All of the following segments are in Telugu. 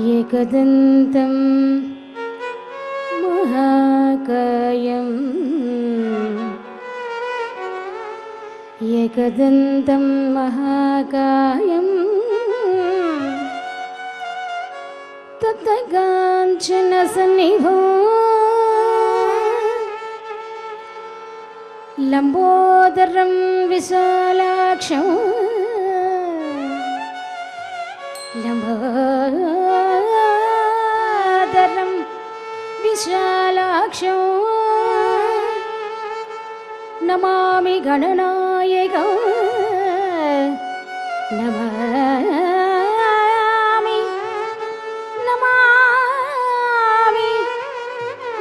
एकदन्तं महाकायं एकदन्तं महाकायं तप्तकाञ्चनसन्निभो लम्बोदरं विशालाक्षं लम्बोदरं विशालाक्षं नमामि गणनायकं नमामि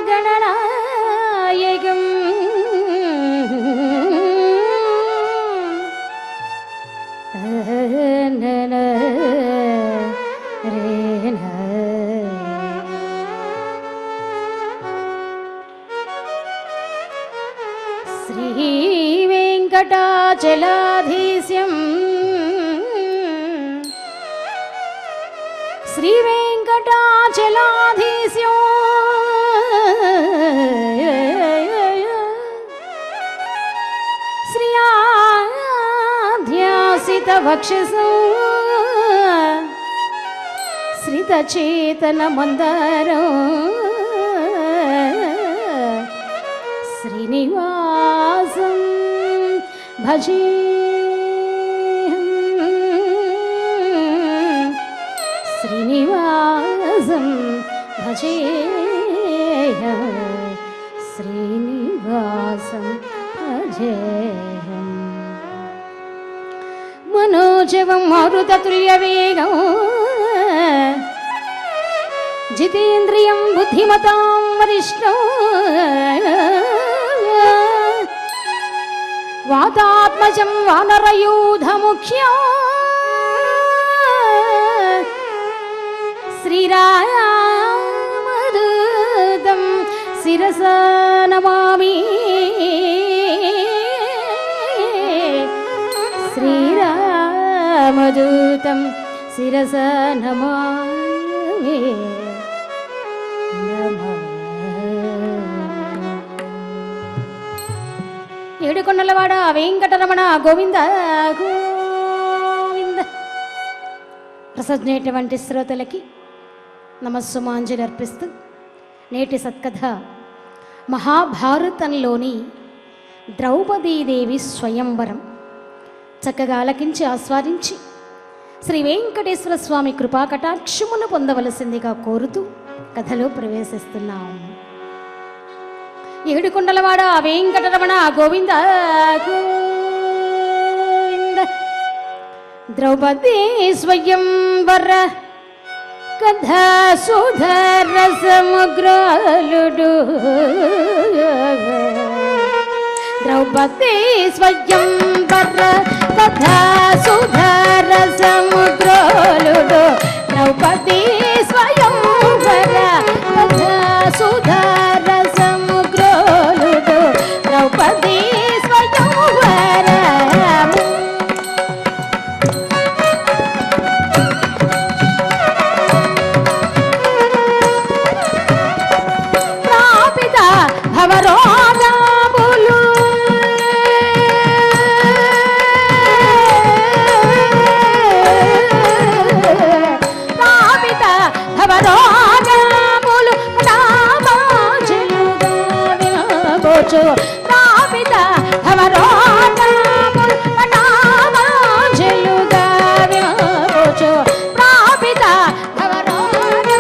गणनायकं श्रीवेङ्कटाचलाधीशं श्रीवेङ्कटाचलाधीशं श्रियाध्यासितवक्षसं श्रितचेतनमन्दारं श्रीनिवासं भजेऽहं श्रीनिवासं भजेऽहं श्रीनिवासं भजेऽहं मनोजवं मारुततुल्यवेगं जितेन्द्रियं बुद्धिमतां वरिष्ठं वातात्मजं वानरयूथमुख्यं श्रीरामदूतं शिरसा नमामि श्रीरामदूतं शिरसा नमामि ఏడుకొండలవాడ వెంకటరమణ గోవింద గోవింద. ప్రసజ్ఞటువంటి శ్రోతలకి నమస్సుమాంజలి అర్పిస్తూ నేటి సత్కథ మహాభారతంలోని ద్రౌపదీదేవి స్వయంవరం చక్కగా ఆలకించి ఆస్వాదించి శ్రీ వెంకటేశ్వర స్వామి కృపాకటాక్షమును పొందవలసిందిగా కోరుతూ కథలో ప్రవేశిస్తున్నాము. ఏడుకొండలవాడ వెంకటరమణ గోవింద గోవింద. ద్రౌపదీ స్వయంవర కథా సుధర సమగ్రాలుడు ద్రౌపదీ స్వయంవర కథా సుధర సముద్రాలుడు ద్రౌపదీ స్వయంవర కథా సుధర సముద్రాలుడు ద్రౌపదీ స్వయంవర ప్రాపిత భవరోధాములు ప్రాపిత భవరోధాములు నామాజలుగా వ్యాబోచు ప్రాపిత భవరోధాములు నామాజలుగా వ్యాబోచు ప్రాపిత భవరోధాములు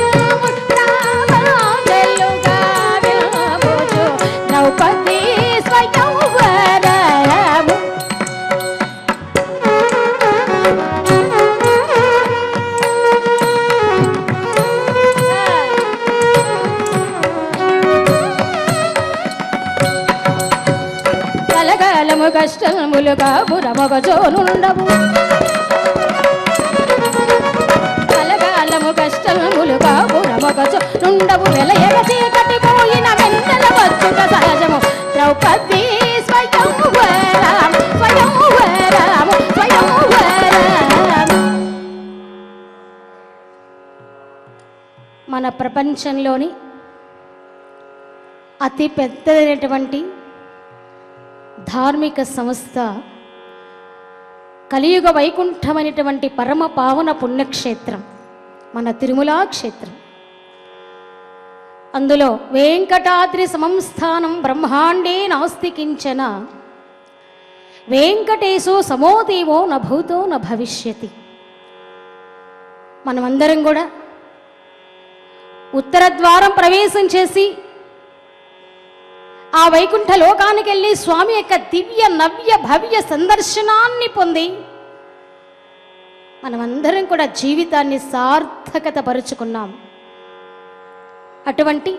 నామాజలుగా వ్యాబోచు ద్రౌపదీ స్వయంవరము కలకాలము కష్టములుగా పురమొగచోనుండవు కలకాలము కష్టములుగా పురమొగచోనుండవు వెలయగ చీకటిపోయిన వెన్నెల వచ్చుట సహజము ద్రౌపదీ స్వయంవరము స్వయంవరము స్వయంవరము ప్రపంచంలోని అతి పెద్దదైనటువంటి ధార్మిక సంస్థ కలియుగ వైకుంఠమైనటువంటి పరమ పావన పుణ్యక్షేత్రం మన తిరుమల క్షేత్రం. అందులో వెంకటాద్రి సంస్థానం బ్రహ్మాండే నాస్తి కించన వెంకటేశో సమోదేవో న భూతో న భవిష్యతి. మనమందరం కూడా ఉత్తర ద్వారం ప్రవేశం చేసి ఆ వైకుంఠ లోకానికి వెళ్ళి స్వామి యొక్క దివ్య నవ్య భవ్య సందర్శనాన్ని పొంది మనమందరం కూడా జీవితాన్ని సార్థకత పరుచుకున్నాం. అటువంటి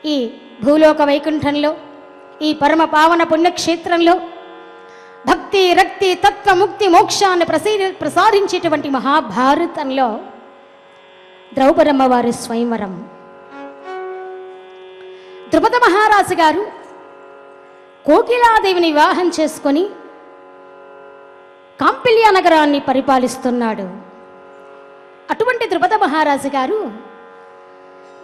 ఈ భూలోక వైకుంఠంలో ఈ పరమ పావన పుణ్యక్షేత్రంలో భక్తి రక్తి తత్వ ముక్తి మోక్షాన్ని ప్రసాదించేటువంటి మహాభారతంలో ద్రౌపదమ్మ వారి స్వయంవరం. ద్రుపద మహారాజు గారు కోకిలాదేవిని వివాహం చేసుకొని కాంపిల్య నగరాన్ని పరిపాలిస్తున్నాడు. అటువంటి ద్రుపద మహారాజు గారు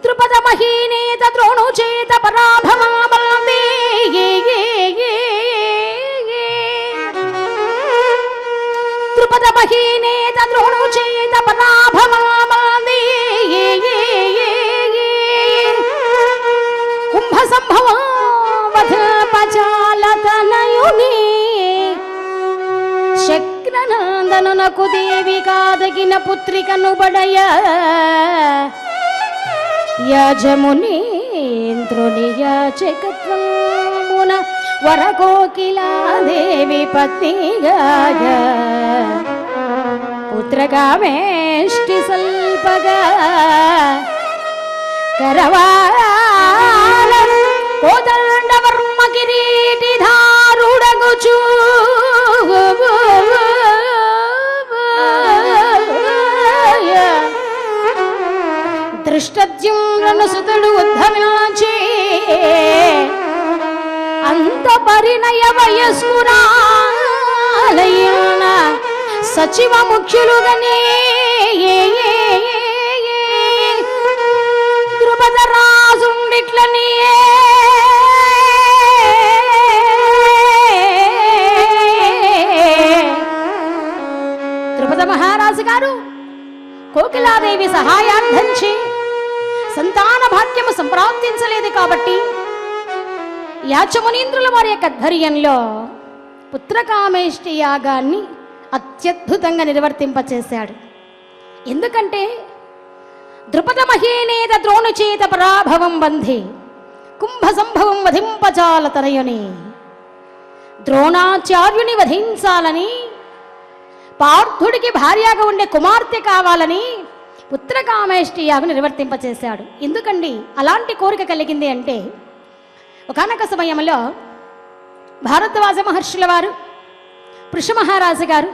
ద్రుపద మహీనేత ద్రోణు చేత పరాభవామల్దే ద్రుపద మహీనేత ద్రోణు చేత పరాభవామల్దే కుంభ సంభవ వధపచాలతనయుని శక్రనందనకు దేవి కాదగిన పుత్రికను బడయ యజమునీంద్రుని యాచకత్వమున వరకోకిలాదేవి పత్నిగా పుత్రకామేష్టి సల్పగా కరవాల కోదండవర్మ కిరీటి ధారుడగుచూ దృష్టద్యుమ్నును సుతుడు ఉద్ధమించి అంత పరిణయ వయస్కురాలయ్యున్న సచివ ముఖ్యులుగనే ద్రుపద రాజుండిట్లని ద్రుపద మహారాజు గారు కోకిలాదేవి సహాయార్థంచి సంతాన భాగ్యము సంప్రాప్తించలేదు కాబట్టి యాచమునీంద్రుల వారి యొక్క ధైర్యంలో పుత్రకామేష్టి యాగాన్ని అత్యద్భుతంగా నిర్వర్తింపచేశాడు. ఎందుకంటే ద్రుపద మహీనేత ద్రోణు చేత పరాభవం బంధి కుంభ సంభవం వధింపజాల తనయుని ద్రోణాచార్యుని వధించాలని పార్థుడికి భార్యగా ఉండే కుమార్తె కావాలని పుత్రకామేష్టి యాగం నిర్వర్తింపచేశాడు. ఎందుకండి అలాంటి కోరిక కలిగింది అంటే ఒకానొక సమయంలో భారద్వాజ మహర్షుల వారు పృష మహారాజు గారు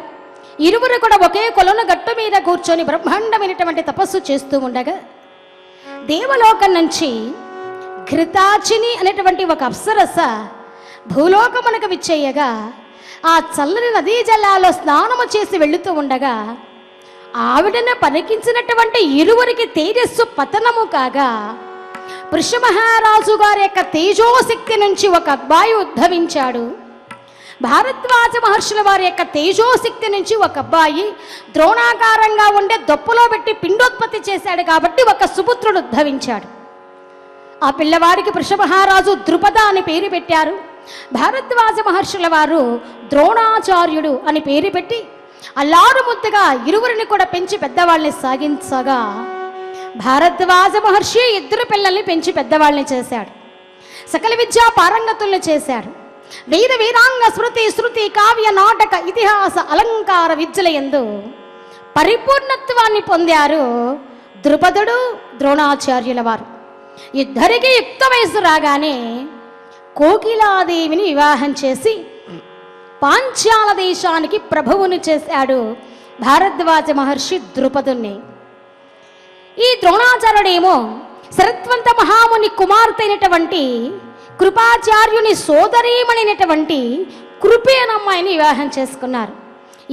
ఇరువురు కూడా ఒకే కొలను గట్టు మీద కూర్చొని బ్రహ్మాండమైనటువంటి తపస్సు చేస్తూ ఉండగా దేవలోకం నుంచి ఘృతాచిని అనేటువంటి ఒక అప్సరస భూలోకమునకు విచ్చేయగా ఆ చల్లని నదీ జలాల్లో స్నానము చేసి వెళుతూ ఉండగా ఆవిడను పరికించినటువంటి ఇరువురికి తేజస్సు పతనము కాగా పృష మహారాజు గారి యొక్క తేజోశక్తి నుంచి ఒక అబ్బాయి ఉద్భవించాడు. భారద్వాజ మహర్షుల వారి యొక్క తేజోశక్తి నుంచి ఒక అబ్బాయి ద్రోణాకారంగా ఉండే దొప్పలో పెట్టి పిండోత్పత్తి చేశాడు కాబట్టి ఒక సుపుత్రుడు ఉద్భవించాడు. ఆ పిల్లవాడికి పృష మహారాజు ద్రుపద అని పేరు పెట్టారు. భారద్వాజ మహర్షుల వారు ద్రోణాచార్యుడు అని పేరు పెట్టి అల్లారు ముద్దుగా ఇరువురిని కూడా పెంచి పెద్దవాళ్ళని సాగించగా భారద్వాజ మహర్షి ఇద్దరు పిల్లల్ని పెంచి పెద్దవాళ్ళని చేశాడు. సకల విద్యా పారంగతుల్ని చేశాడు. వేద వేదాంగ స్మృతి శృతి కావ్య నాటక ఇతిహాస అలంకార విద్యల యందు పరిపూర్ణత్వాన్ని పొందారు ద్రుపదుడు ద్రోణాచార్యుల వారు. ఇద్దరికి యుక్త వయసు రాగానే కోకిలాదేవిని వివాహం చేసి పాంచాల దేశానికి ప్రభువుని చేశాడు భారద్వాజ మహర్షి ద్రుపదుణ్ణి. ఈ ద్రోణాచార్యుడేమో శరత్వంత మహాముని కుమార్తె అయినటువంటి కృపాచార్యుని సోదరీమణినటువంటి కృపే అనే అమ్మాయిని వివాహం చేసుకున్నారు.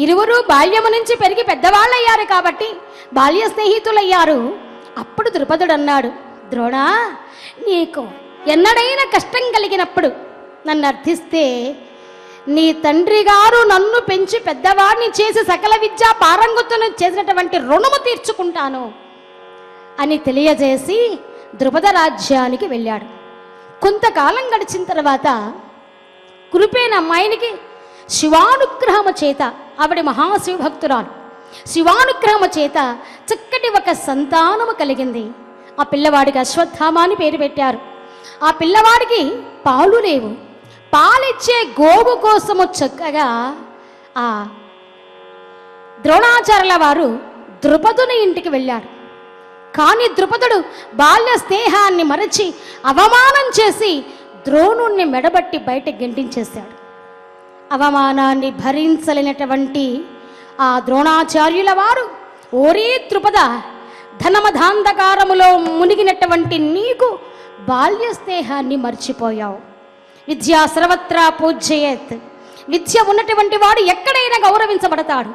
ఇరువురు బాల్యము నుంచి పెరిగి పెద్దవాళ్ళయ్యారు కాబట్టి బాల్య స్నేహితులయ్యారు. అప్పుడు ద్రుపదుడు అన్నాడు, ద్రోణా, నీకు ఎన్నడైనా కష్టం కలిగినప్పుడు నన్ను అర్థిస్తే నీ తండ్రి గారు నన్ను పెంచి పెద్దవాడిని చేసి సకల విద్యా పారంగతులను చేసినటువంటి రుణము తీర్చుకుంటాను అని తెలియజేసి ద్రుపద రాజ్యానికి వెళ్ళాడు. కొంతకాలం గడిచిన తర్వాత కురుపేన అమ్మాయినికి శివానుగ్రహము చేత, ఆవిడ మహాశివభక్తురాలు, శివానుగ్రహము చేత చక్కటి ఒక సంతానము కలిగింది. ఆ పిల్లవాడికి అశ్వత్థామ అని పేరు పెట్టారు. ఆ పిల్లవాడికి పాలు లేవు. పాలిచ్చే గోవు కోసము చక్కగా ఆ ద్రోణాచార్యుల వారు ద్రుపదుని ఇంటికి వెళ్ళాడు. కానీ ద్రుపదుడు బాల్య స్నేహాన్ని మరచి అవమానం చేసి ద్రోణుణ్ణి మెడబట్టి బయట గెంటించేశాడు. అవమానాన్ని భరించలేనటువంటి ఆ ద్రోణాచార్యుల వారు, ఓరే ద్రుపద, ధనమధాంధకారములో మునిగినటువంటి నీకు బాల్య స్నేహాన్ని మర్చిపోయావు. విద్యా సర్వత్రా పూజ్యయేత్. విద్య ఉన్నటువంటి వాడు ఎక్కడైనా గౌరవించబడతాడు.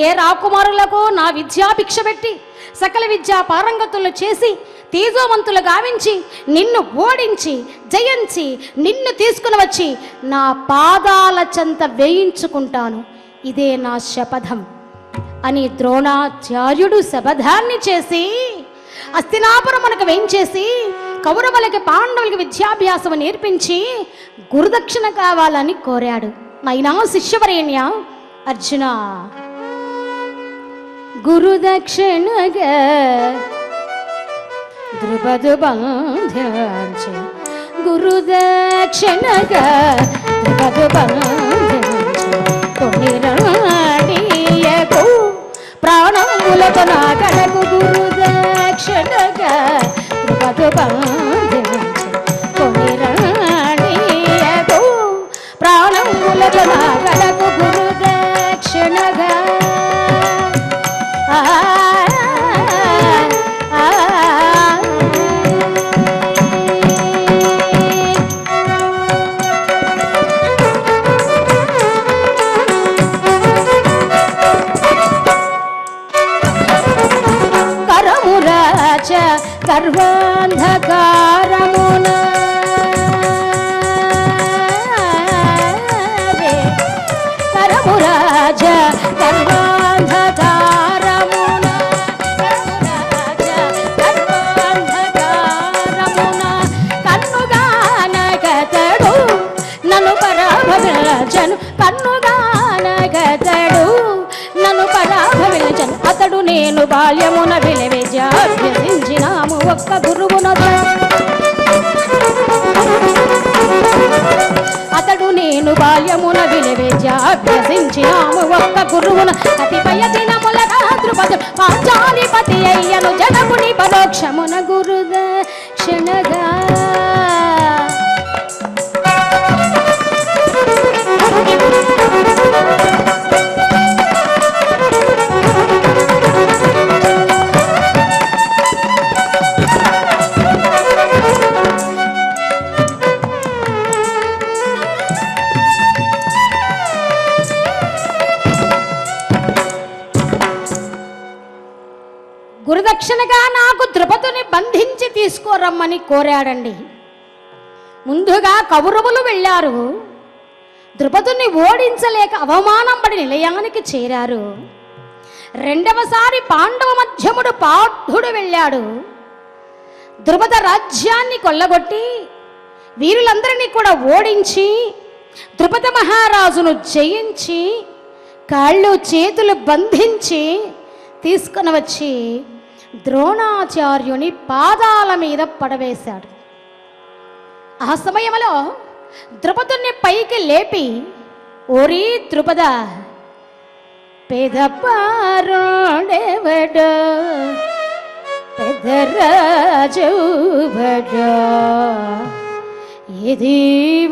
ఏ రాకుమారులకు నా విద్యాభిక్ష పెట్టి సకల విద్యా పారంగతులను చేసి తేజోవంతులు గావించి నిన్ను ఓడించి జయించి నిన్ను తీసుకుని వచ్చి నా పాదాల చెంత వేయించుకుంటాను, ఇదే నా శపథం అని ద్రోణాచార్యుడు శపథాన్ని చేసి హస్తినాపురం మనకు వేయించేసి కౌరవులకి పాండవులకి విద్యాభ్యాసం నేర్పించి గురుదక్షిణ కావాలని కోరాడు. నైనా శిష్యవరేణ్య అర్జున, గురుదక్షిణగా ద్రుపదు బంధించి, గురుదక్షిణగా ద్రుపదు బంధించి కొనిరాడియకు ప్రాణములతో నా కడకు. గురుదక్షిణగా ద్రుపదు బంధించి కొనిరాడియకు ప్రాణములతో నా కడకు. గురుదక్షిణగా గర్వాంధకారమున కరమురాజ గర్వాంధకారమున కన్నుగానగతడు నన్ను పరాభవించను, కన్నుగానగతడు నన్ను పరాభవించను. అతడు నేను బాల్యమున విలువిద్యాభ్యసించినాము ఒక్క గురువునొద్ద. అతడు నేను బాల్యమున విలువిద్యాభ్యసించినాము ఒక్క గురువున. కతిపయ దినములగా ద్రుపదు పాంచాలిపతి అయ్యను జనకుని పరోక్షమున గురుదక్షిణగా. గురుదక్షిణగా నాకు ద్రుపదుని బంధించి తీసుకోరమ్మని కోరాడండి. ముందుగా కౌరవులు వెళ్ళారు. ద్రుపదుని ఓడించలేక అవమానం పడి నిలయానికి చేరారు. రెండవసారి పాండవ మధ్యముడు పార్థుడు వెళ్ళాడు. ద్రుపద రాజ్యాన్ని కొల్లగొట్టి వీరులందరినీ కూడా ఓడించి ద్రుపద మహారాజును జయించి కాళ్ళు చేతులు బంధించి తీసుకుని వచ్చి ద్రోణాచార్యుని పాదాల మీద పడవేశాడు. ఆ సమయంలో ద్రుపదుని పైకి లేపి, ఓరి ద్రుపద, పెదపారుడెవడో పెదరాజువడో ఇది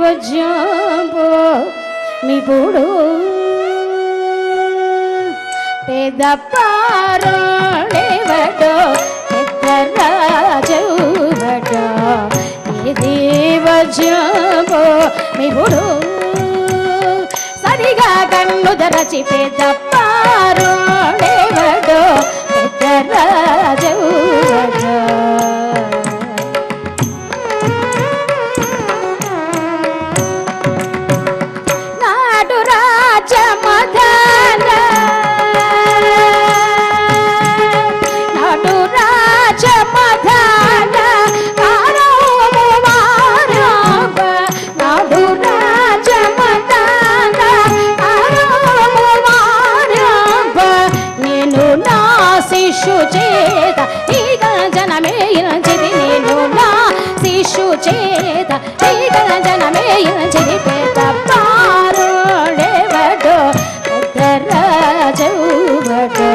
వజ్జంబో మిపుడు. పెదపారుడెవడో పెదరాజువడో ఇది వజ్జంబో మిపుడు. సరిగా కన్ను దరచి పెదపారుడెవడో పెద్ద రాజౌవట నాడు రాజమదన నాడు రాజమదన కారము వారవ నాడు రాజమదన కారము వారవ నేను నా శిశు చేత ఈగ జనమేయించిది నేను నా శిశు చేత ఈగ జనమేయించిది పేద పారుడెవడో పెద్ద రాజౌవటో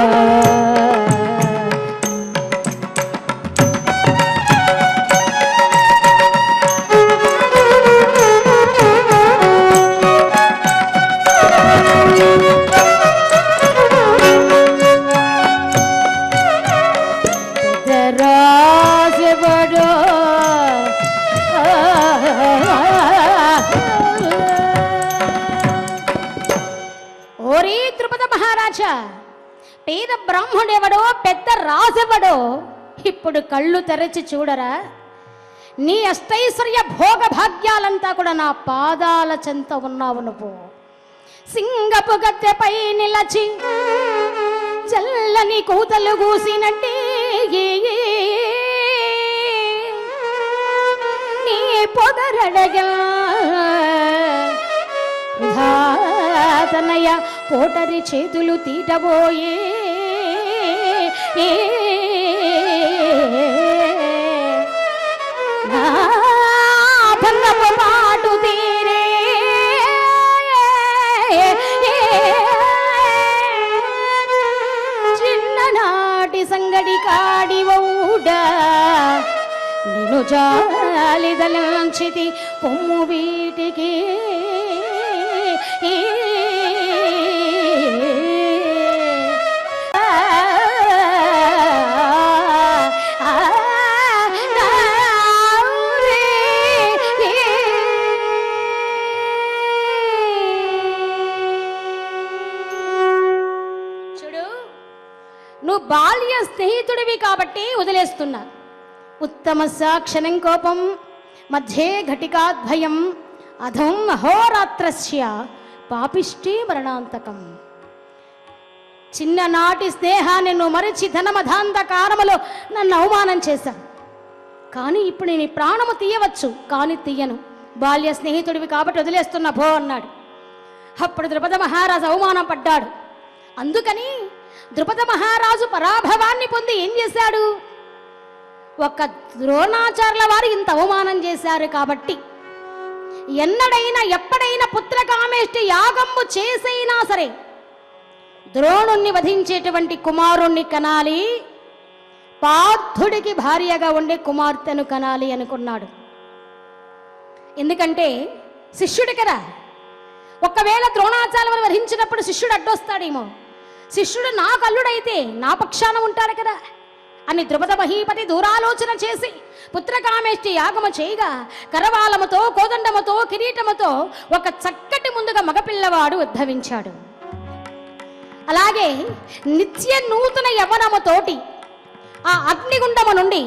రాజబడో ఓరి ద్రుపద మహారాజా పేద బ్రాహ్మణుడెవడో పెద్ద రాజెవడో ఇప్పుడు కళ్ళు తెరచి చూడరా నీ అష్టైశ్వర్య భోగ భాగ్యాలంతా కూడా నా పాదాల చెంత ఉన్నావు నువ్వు సింగపు గద్దెపై నిలచి చల్లని కూతలు కూసినట్టే నీ పొగరడగా తనయ పోటరి చేతులు తీటబోయే భంగపు పాటు తీరే చిన్ననాటి సంగడి కాడివౌడ నిన్ను జాలిదలంచితి పొమ్ము వీటికి నువ్వు బాల్య స్నేహితుడివి కాబట్టి వదిలేస్తున్నా ఉత్తమ సాక్షణం కోపం మధ్యే ఘటికాద్భయం అధం అహోరాత్రస్య పాపిష్టి మరణాంతకం చిన్ననాటి స్నేహాన్ని నువ్వు మరిచి ధనమధాంతకారములో నన్ను అవమానం చేశాను కానీ ఇప్పుడు నేను ప్రాణము తీయవచ్చు కానీ తీయను బాల్య స్నేహితుడివి కాబట్టి వదిలేస్తున్నా భో అన్నాడు అప్పుడు ద్రుపద మహారాజు అవమానం పడ్డాడు అందుకని ద్రుపద మహారాజు పరాభవాన్ని పొంది ఏం చేశాడు ఒక ద్రోణాచార్యుల వారు ఇంత అవమానం చేశారు కాబట్టి ఎన్నడైనా ఎప్పుడైనా పుత్రకామేష్టి యాగంబు చేసైనా సరే ద్రోణుణ్ణి వధించేటువంటి కుమారుణ్ణి కనాలి పార్థుడికి భార్యగా ఉండే కుమార్తెను కనాలి అనుకున్నాడు ఎందుకంటే శిష్యుడి కదా ఒకవేళ ద్రోణాచార్యులను వధించినప్పుడు శిష్యుడు అడ్డొస్తాడేమో శిష్యుడు నా కల్లుడైతే నా పక్షాన ఉంటాడు కదా అని ద్రుపద మహీపతి దూరాలోచన చేసి పుత్రకామేష్టి యాగము చేయగా కరవాలముతో కోదండముతో కిరీటముతో ఒక చక్కటి ముందుగా మగపిల్లవాడు ఉద్భవించాడు అలాగే నిత్య నూతన యవనముతోటి ఆ అగ్నిగుండము నుండి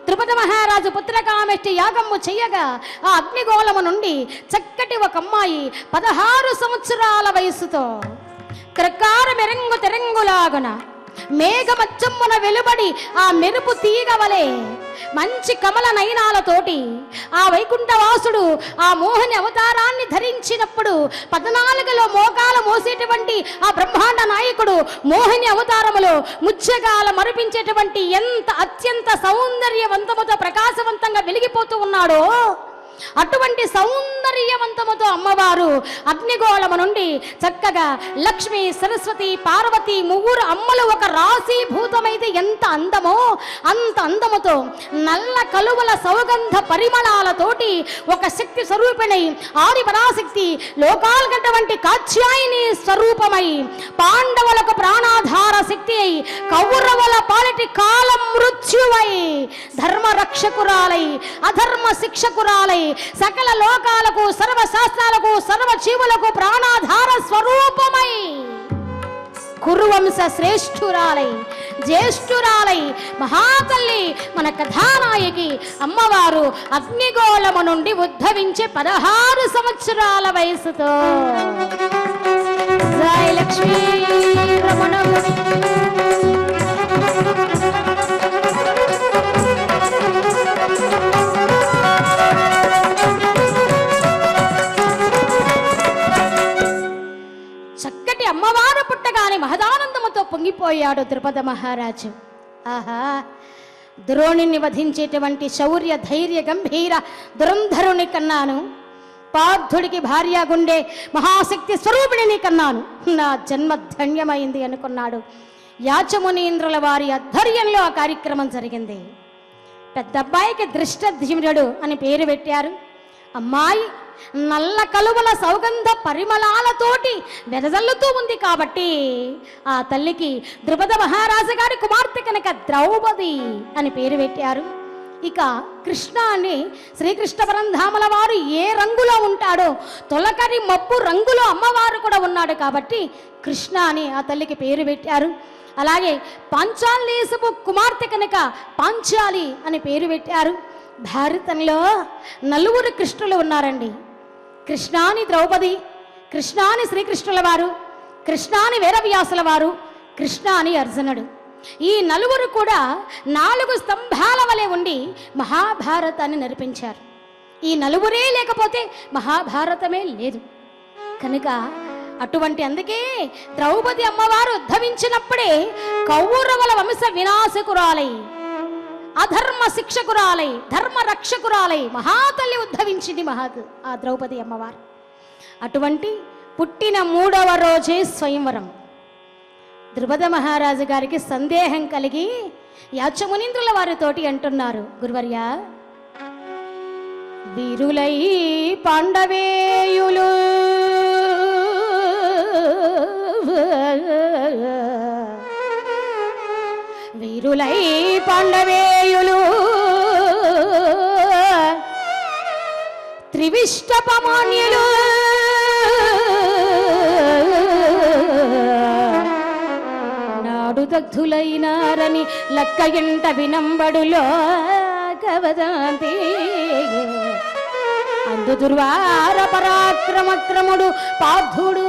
ద్రుపద మహారాజు పుత్రకామేష్టి యాగము చెయ్యగా ఆ అగ్నిగోళము నుండి చక్కటి ఒక అమ్మాయి 16 సంవత్సరాల వయస్సుతో క్రకార మెరంగు తెరంగులాగున మేఘమచ్చమ్మున వెలుబడి ఆ మెరుపు తీగవలే మంచి కమల నయనాలతోటి ఆ వైకుంఠవాసుడు ఆ మోహిని అవతారాన్ని ధరించినప్పుడు 14లో మోకాలు మోసేటువంటి ఆ బ్రహ్మాండ నాయకుడు మోహిని అవతారములో ముత్యగాల మరిపించేటువంటి ఎంత అత్యంత సౌందర్యవంతముతో ప్రకాశవంతంగా వెలిగిపోతూ ఉన్నాడో అటువంటి సౌందర్యవంతముతో అమ్మవారు అగ్నిగోళము నుండి చక్కగా లక్ష్మి సరస్వతి పార్వతి ముగ్గురు అమ్మలు ఒక రాశీభూతమైతే ఎంత అందమో అంత అందముతో నల్ల కలువల సౌగంధ పరిమళాలతోటి ఒక శక్తి స్వరూపిణై ఆది పరాశక్తి లోకాలగటువంటి కాత్యాయిని స్వరూపమై పాండవులకు ప్రాణాధార శక్తి అయి కౌరవుల పాలిటి కాల మృత్యువై ధర్మ రక్షకురాలై అధర్మ శిక్షకురాలై సకల లోకాలకు సర్వశాస్త్రాలకు సర్వ జీవులకు ప్రాణాధార స్వరూపమై కురువంశ శ్రేష్ఠురాలై జ్యేష్ఠురాలై మహాతల్లి మన కథానాయకి అమ్మవారు అగ్నిగోళము నుండి ఉద్భవించే 16 సంవత్సరాల వయసుతో. జై లక్ష్మీ రమణ. చక్కటి అమ్మవారు పుట్టగానే మహదానందముతో పొంగిపోయాడు ద్రుపద మహారాజు. ఆహా, ద్రోణుని వధించేటువంటి శౌర్య ధైర్య గంభీర దురంధరుని కన్నాను, పార్థుడికి భార్యగుండే మహాశక్తి స్వరూపిణిని కన్నాను, నా జన్మ ధన్యమైంది అనుకున్నాడు. యాచమునీంద్రుల వారి ఆధ్వర్యంలో ఆ కార్యక్రమం జరిగింది. పెద్ద అబ్బాయికి దృష్టధ్యుమ్నుడు అని పేరు పెట్టారు. అమ్మాయి నల్ల కలువల సౌగంధ పరిమళాలతోటి వెదజల్లుతూ ఉంది కాబట్టి ఆ తల్లికి ద్రుపద మహారాజు గారి కుమార్తె కనుక ద్రౌపది అని పేరు పెట్టారు. ఇక కృష్ణ అని శ్రీకృష్ణ పరంధాముల వారు ఏ రంగులో ఉంటాడో తొలకరి మబ్బు రంగులో అమ్మవారు కూడా ఉన్నాడు కాబట్టి కృష్ణ అని ఆ తల్లికి పేరు పెట్టారు. అలాగే పాంచాలీసపు కుమార్తె కనుక పాంచాలి అని పేరు పెట్టారు. భారతంలో 4 కృష్ణులు ఉన్నారండి. కృష్ణాని ద్రౌపది, కృష్ణాని శ్రీకృష్ణుల వారు, కృష్ణాని వేదవ్యాసుల వారు, కృష్ణాని అర్జునుడు. ఈ 4 కూడా 4 స్తంభాల వలె ఉండి మహాభారతాన్ని నడిపించారు. ఈ 4 లేకపోతే మహాభారతమే లేదు కనుక అటువంటి అందుకే ద్రౌపది అమ్మవారు ఉద్భవించినప్పుడే కౌరవుల వంశ వినాశకురాలై, అధర్మ శిక్షకురాలై, ధర్మ రక్షకురాలై మహాతల్లి ఉద్భవించింది ఆ ద్రౌపది అమ్మవారు. అటువంటి పుట్టిన 3వ రోజే స్వయంవరం. ద్రుపద మహారాజు గారికి సందేహం కలిగి యాచమునీంద్రుల వారితోటి అంటున్నారు, గురువర్యా, వీరులై పాండవేయులు వీరులై పాండవేయులు త్రివిష్టపమాన్యులు నాడు దగ్ధులైనారని లక్క ఎంట వినంబడులో కవదాంతి అందు దుర్వార పరాక్రమక్రముడు పార్థుడు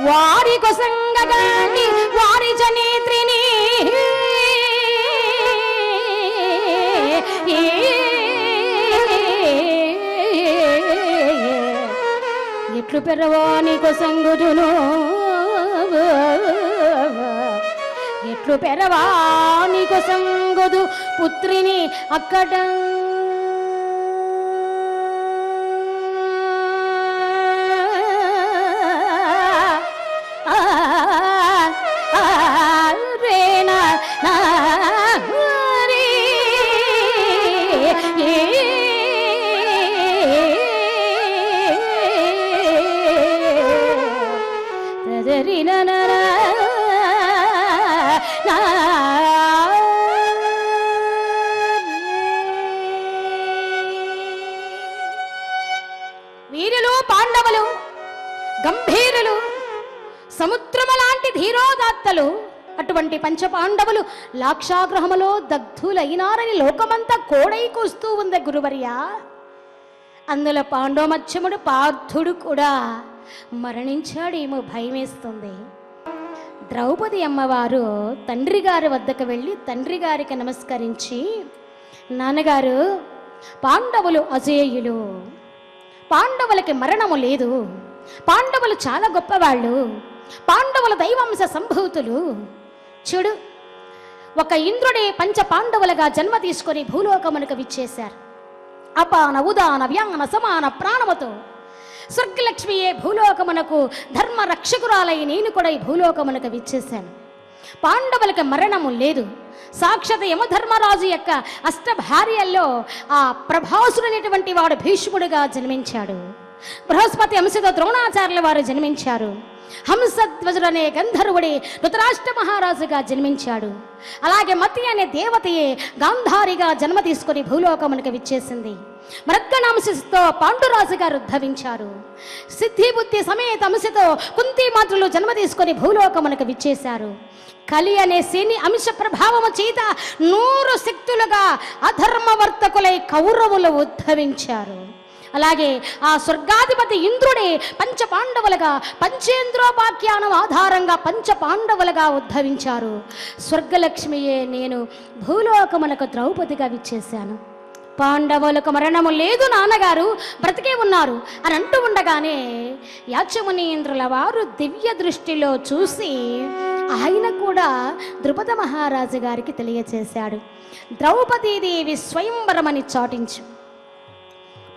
వారి కొసంగగాని వారి జనేత్రిని ఎట్లు పెరవాని కొసంగుదును ఎట్లు పెరవాని కొసంగుదు పుత్రిని అక్కడ వీరులు పాండవులు గంభీరులు సముద్రము లాంటి ధీరోదాత్తలు అటువంటి పంచపాండవులు లాక్షాగ్రహములో దగ్ధులైనారని లోకమంతా కోడై కూస్తూ ఉంది గురువర్యా. అందులో పాండవమధ్యముడు పార్థుడు కూడా మరణించాడేమో భయమేస్తుంది. ద్రౌపది అమ్మవారు తండ్రి గారి వద్దకు వెళ్ళి తండ్రి గారికి నమస్కరించి, నాన్నగారు, పాండవులు అజేయులు, పాండవులకి మరణము లేదు, పాండవులు చాలా గొప్పవాళ్ళు, పాండవుల దైవాంశ సంభూతులు. చూడు, ఒక ఇంద్రుడే పంచ పాండవులుగా జన్మ తీసుకొని భూలోకమునకు విచ్చేశారు. అపాన ఉదాన వ్యాన సమాన ప్రాణముతో స్వర్గలక్ష్మియే భూలోకమునకు ధర్మ రక్షకురాలై నేను కూడా ఈ భూలోకమునకు విచ్చేశాను. పాండవులకు మరణము లేదు. సాక్షాత్ యమధర్మరాజు యొక్క అష్టభార్యల్లో ఆ ప్రభాసుడనేటువంటి వాడు భీష్ముడిగా జన్మించాడు. బృహస్పతి అంశతో ద్రోణాచార్యుల వారు జన్మించారు. హంసధ్వజుడు అనే గంధర్వుడి ధృతరాష్ట్ర మహారాజుగా జన్మించాడు. అలాగే మతి అనే దేవతయే గాంధారిగా జన్మ తీసుకుని భూలోకమునికి విచ్చేసింది. మృద్గణాంశతో పాండురాజు గారు ఉద్భవించారు. సిద్ధి బుద్ధి సమేత అంశతో కుంతిమాతృలు జన్మ తీసుకుని భూలోకమునికి విచ్చేశారు. కలి అనే శని అంశ ప్రభావము చేత 100 శక్తులుగా అధర్మవర్తకులై కౌరవులు ఉద్భవించారు. అలాగే ఆ స్వర్గాధిపతి ఇంద్రుడే పంచపాండవులుగా పంచేంద్రోపాఖ్యానం ఆధారంగా పంచపాండవులుగా ఉద్భవించారు. స్వర్గలక్ష్మియే నేను భూలోకమునకు ద్రౌపదిగా విచ్చేశాను. పాండవులకు మరణము లేదు, నాన్నగారు బ్రతికే ఉన్నారు అని అంటూ ఉండగానే యాచమునీంద్రుల వారు దివ్య దృష్టిలో చూసి ఆయన కూడా ద్రుపద మహారాజు గారికి తెలియచేశాడు. ద్రౌపదీదేవి స్వయంవరమని చాటించు.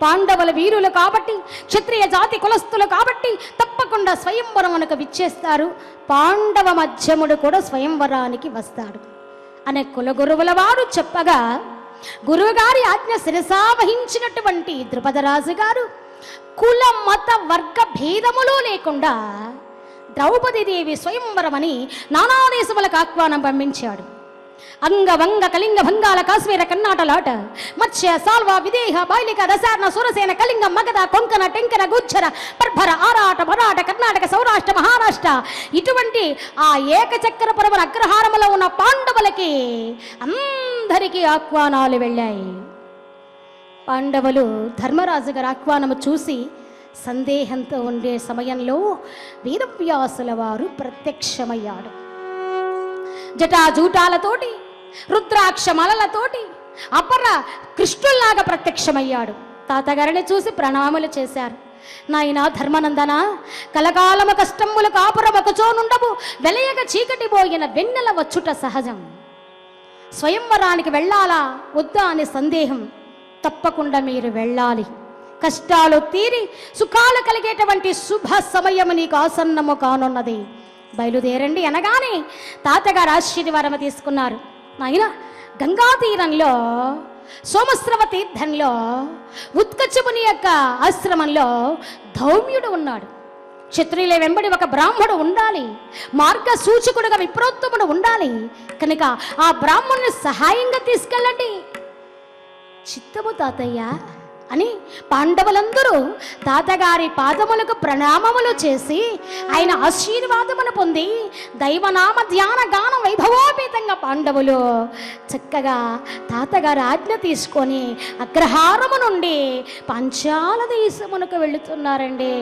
పాండవుల వీరులు కాబట్టి, క్షత్రియ జాతి కులస్తులు కాబట్టి తప్పకుండా స్వయంవరమునకు విచ్చేస్తారు. పాండవ మధ్యముడు కూడా స్వయంవరానికి వస్తాడు అనే కులగురువుల వారు చెప్పగా గురువుగారి ఆజ్ఞ శిరసావహించినటువంటి ద్రుపదరాజు గారు కుల మత వర్గ భేదములు లేకుండా ద్రౌపదీదేవి స్వయంవరమని నానా దేశములకు ఆహ్వానం పంపించాడు. అంగ వంగ కళింగ భంగాల కాశ్మీర కర్ణాటలాట మత్స్య సాల్వ విదేహ బైలిక దశార్ణ సురసేన కళింగ మగధ కొంకణ టెంకర గుచ్చర పర్భర ఆరాట మరాఠ కర్ణాటక సౌరాష్ట్ర మహారాష్ట్ర ఇటువంటి ఆ ఏకచక్ర పరమన అగ్రహారములో ఉన్న పాండవులకి అందరికీ ఆహ్వానాలు వెళ్ళాయి. పాండవులు ధర్మరాజు గారి ఆహ్వానము చూసి సందేహంతో ఉండే సమయంలో వేదవ్యాసుల వారు ప్రత్యక్షమయ్యాడు. జటాజూటాలతోటి రుద్రాక్షమలతోటి అపర కృష్ణుల్లాగా ప్రత్యక్షమయ్యాడు. తాతగారిని చూసి ప్రణామములు చేశారు. నాయనా ధర్మనందన, కలకాలము కష్టములు కాపురమొక చోనుండవు, వెలయగ చీకటి పోయిన వెన్నెల వచ్చుట సహజం. స్వయంవరానికి వెళ్ళాలా వద్దా అనే సందేహం, తప్పకుండా మీరు వెళ్ళాలి. కష్టాలు తీరి సుఖాలు కలిగేటువంటి శుభ సమయము నీకు ఆసన్నము కానున్నది, బయలుదేరండి అనగానే తాతగారు ఆశీర్వాదం తీసుకున్నారు. నాయన, గంగా తీరంలో సోమస్రవ తీర్థంలో ఉత్కచముని యొక్క ఆశ్రమంలో ధౌమ్యుడు ఉన్నాడు. క్షత్రియుల వెంబడి ఒక బ్రాహ్మడు ఉండాలి, మార్గ సూచకుడుగా విప్రోత్తముడు ఉండాలి. కనుక ఆ బ్రాహ్మణుని సహాయంగా తీసుకెళ్ళండి. చిత్తము తాతయ్య అని పాండవులందరూ తాతగారి పాదములకు ప్రణామములు చేసి ఆయన ఆశీర్వాదమును పొంది దైవనామ ధ్యాన గాన వైభవోపేతంగా పాండవులు చక్కగా తాతగారి ఆజ్ఞ తీసుకొని అగ్రహారము నుండి పాంచాల దేశమునకు వెళుతున్నారండి.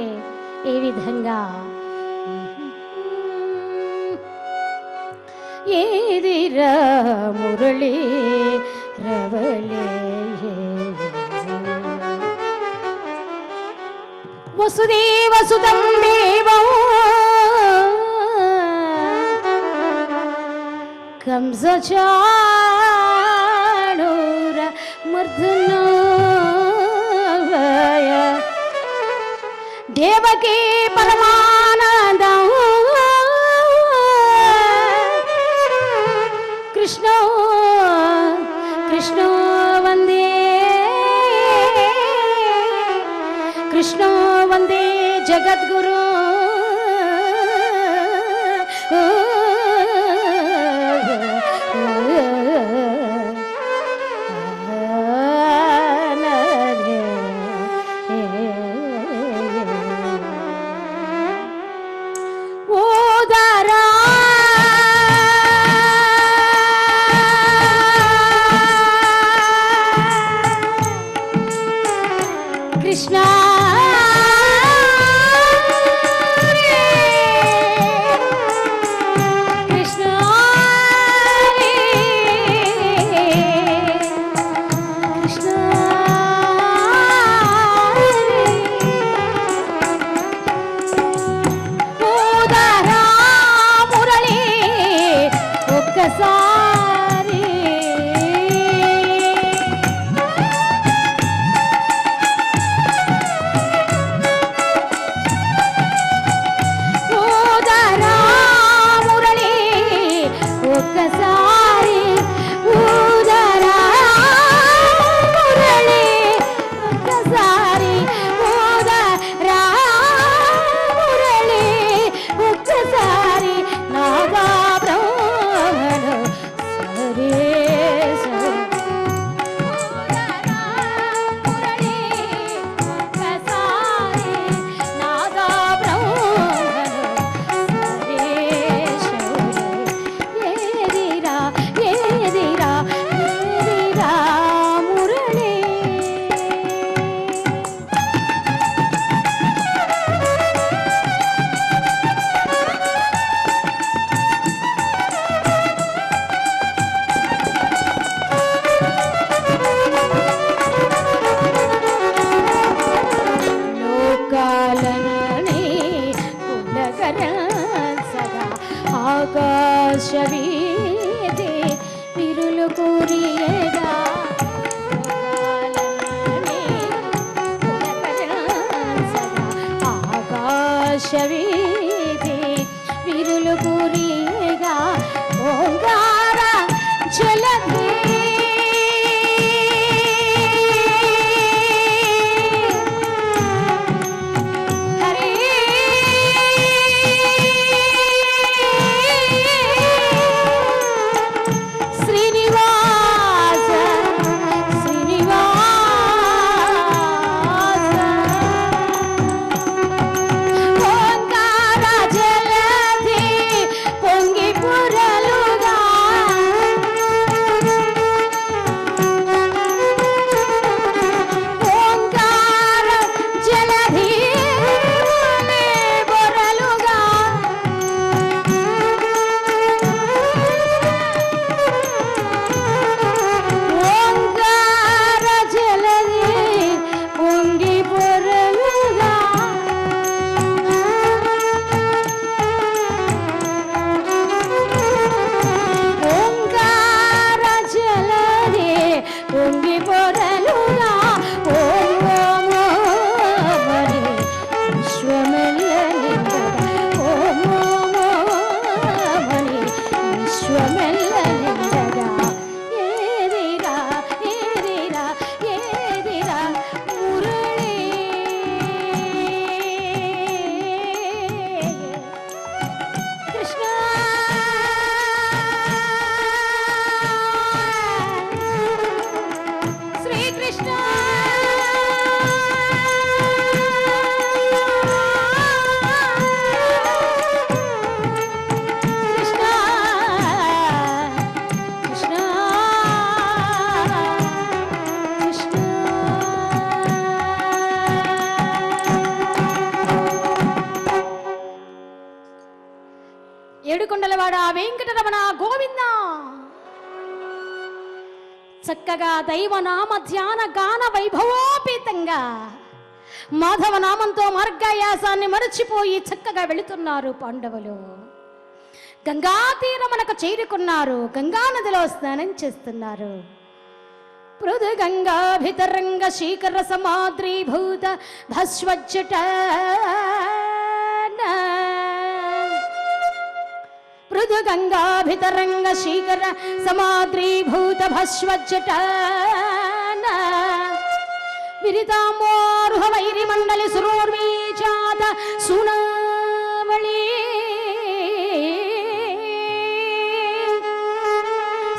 ఏ విధంగా ఏదిరా మురళి రవళే వసుదేవసుతం దేవం కంసచాణూర మర్దనాయ దేవకీ పరమానందం కృష్ణ కృష్ణ వందే కృష్ణ వందే జగద్గురు కృష్ణ వీధి విరులు కూరియగా ఆకాశ వీధి విరులు కూరియగా ఓంకార జలధి ఏడుకొండలవాడ వెంకటరమణ గోవింద. చక్కగా దైవనామ ధ్యాన గాన వైభవోపేతంగా మాధవ నామంతో మార్గాయాసాన్ని మరచిపోయి చక్కగా వెళుతున్నారు పాండవులు. గంగా తీరమునకు చేరుకున్నారు. గంగా నదిలో స్నానం చేస్తున్నారు. పృథు గంగాభితరంగ శీకర సమాద్రీభూత భస్వజ్జట పృథు గంగాభితరంగ శీకర సమాద్రీభూత భస్వజ్జట విరితామోర్హ వైరి మండలి సురోర్వీజాత సునావళి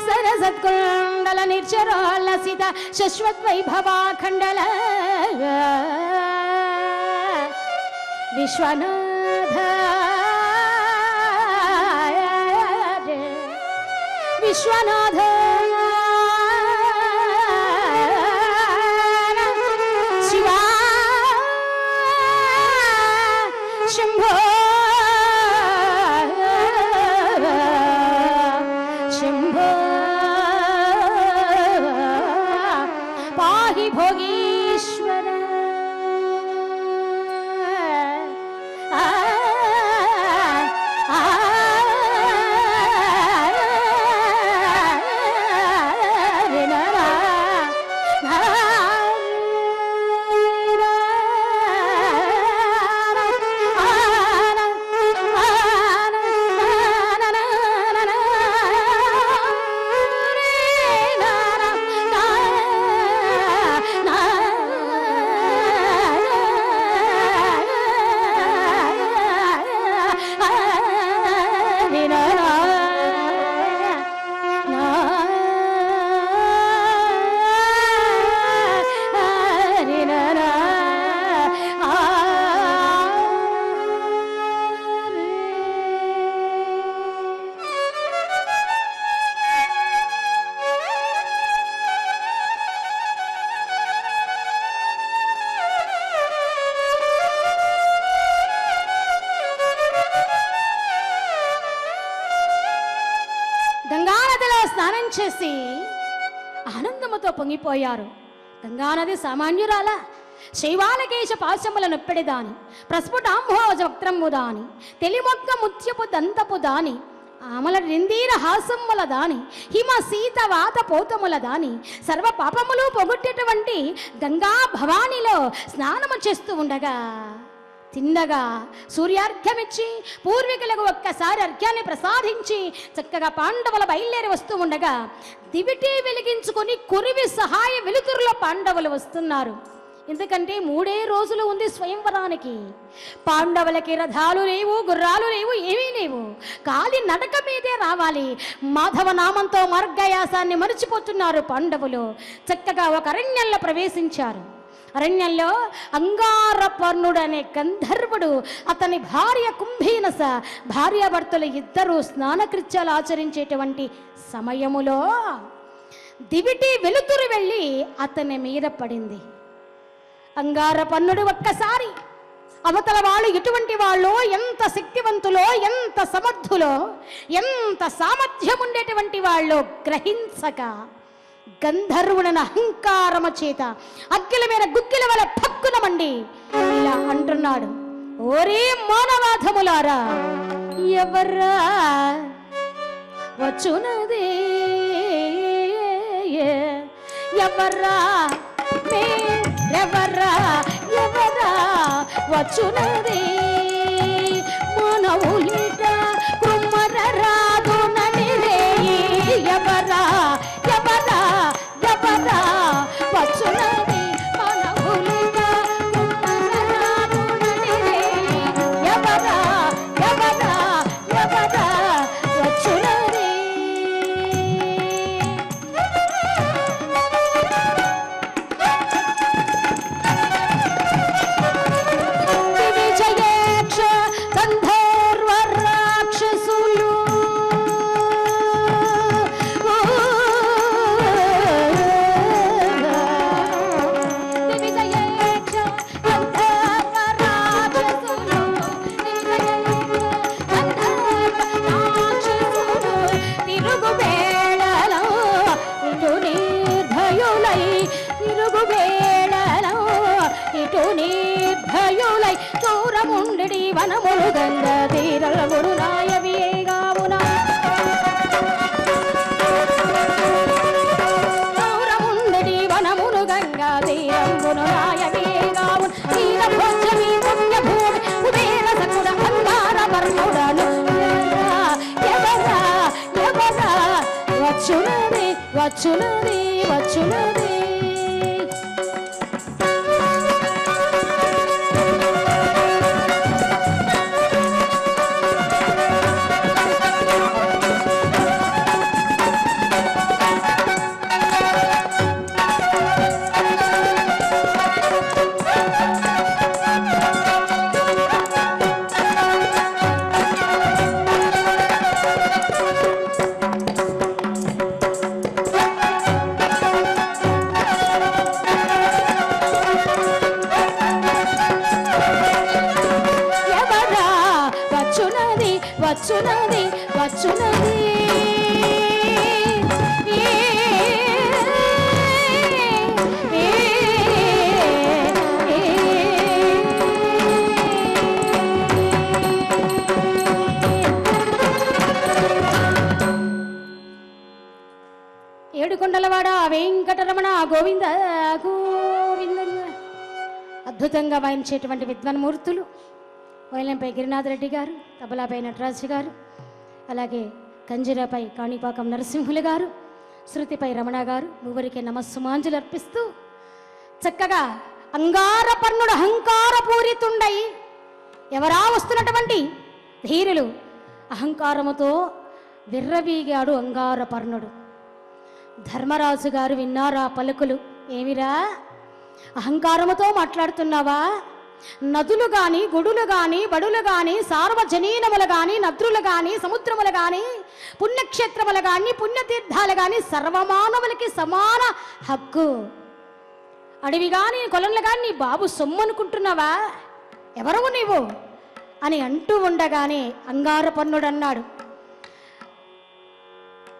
సరసత్కుండల నిర్చరాలసిత శశ్వద్వైభవాఖండల విశ్వనాథ విశ్వనాథ శివా శంభో శంభో పాహి భోగీశ్వర గంగానదిలో స్నానం చేసి ఆనందముతో పొంగిపోయారు. గంగానది సామాన్యురాల శైవాలకేశ పాశముల నొప్పెడిదాని ప్రస్ఫుటాంభోజ వక్త్రంబు దాని తెలిమొగ్గ ముత్యపు దంతపు దాని ఆమల నిందీర హాసమ్మల దాని హిమ సీత వాత పోతముల దాని సర్వ పాపములు పొగొట్టేటువంటి గంగా భవానిలో స్నానము చేస్తూ ఉండగా తిన్నగా సూర్యార్ఘ్యమిచ్చి పూర్వీకులకు ఒక్కసారి అర్ఘ్యాన్ని ప్రసాదించి చక్కగా పాండవుల బయలుదేరి వస్తూ ఉండగా దివిటి వెలిగించుకొని కురివి సహాయ వెలుతురులో పాండవులు వస్తున్నారు. ఎందుకంటే 3 రోజులు ఉంది స్వయంవరానికి. పాండవులకి రథాలు లేవు, గుర్రాలు లేవు, ఏమీ లేవు. కాలి నడక మీదే రావాలి. మాధవ నామంతో మార్గయాసాన్ని మరిచిపోతున్నారు పాండవులు. చక్కగా ఒక అరణ్యంలో ప్రవేశించారు. అరణ్యంలో అంగారపర్ణుడు అనే గంధర్వుడు, అతని భార్య కుంభీనస, భార్యాభర్తలు ఇద్దరు స్నానకృత్యాలు ఆచరించేటువంటి సమయములో దివిటి వెలుతురు వెళ్ళి అతని మీద పడింది. అంగారపర్ణుడు ఒక్కసారి అవతల వాళ్ళు ఎటువంటి వాళ్ళు, ఎంత శక్తివంతులో, ఎంత సమర్థులో, ఎంత సామర్థ్యం ఉండేటువంటి వాళ్ళు గ్రహించక గంధర్వుడన అహంకారము చేత అగ్గిల మీద గుగ్గిల వల్ల పక్కున మండి ఇలా అంటున్నాడు, ఓరే మానవాధములారా, ఎవర్రా వచ్చునదే, ఎవర్రా ఎవరా ఎవరా వచ్చునదే, మనవులిట కుమ్మర రాదు నడిరే, ఎవరా ఎవరా ఎవరా వచ్చునదే, మనవులిట కుమ్మర రాదు నడిరే, ఎవరా ఎవరా ఎవరా వచ్చునదే. చౌరముండి వనములు గంగ తీరముడు నాయవియేగావున, చౌరముండి వనములు గంగ తీరమును నాయవియేగావున, తీరభోజమి పుణ్యభూమి కుబేర సకుడ అంగారపర్ణుడను, ఎవరా ఎవరా వచ్చునది వచ్చునది వచ్చునది. వచ్చునది వచ్చునది ఏడుకొండలవాడ వెంకటరమణ గోవింద గోవింద. అద్భుతంగా వాయించేటువంటి విద్వాన్మూర్తులు వైలంపై గిరినాథ్ రెడ్డి గారు, తబలాపై నటరాజు గారు, అలాగే కంజిరాపై కాణిపాకం నరసింహులు గారు, శృతిపై రమణ గారు, ముగ్గురికి నమస్సుమాంజలు అర్పిస్తూ చక్కగా అంగారపర్ణుడు అహంకారపూరితుండై ఎవరా వస్తున్నటువంటి ధీరులు అహంకారముతో విర్రవీగాడు అంగారపర్ణుడు. ధర్మరాజు గారు విన్నారా పలుకులు, ఏమిరా అహంకారముతో మాట్లాడుతున్నావా? నదులు గాని, గుడులు గాని, బడులు గాని, సార్వజనీనములు గాని, నదులు గాని, సముద్రములు గాని, పుణ్యక్షేత్రములు గాని, పుణ్యతీర్థాలు గాని సర్వమానవులకి సమాన హక్కు. అడవి గాని, కొలంలు గాని నీ బాబు సొమ్ము అనుకుంటున్నావా? ఎవరవు నీవు అని అంటూ ఉండగానే అంగారపర్ణుడు అన్నాడు,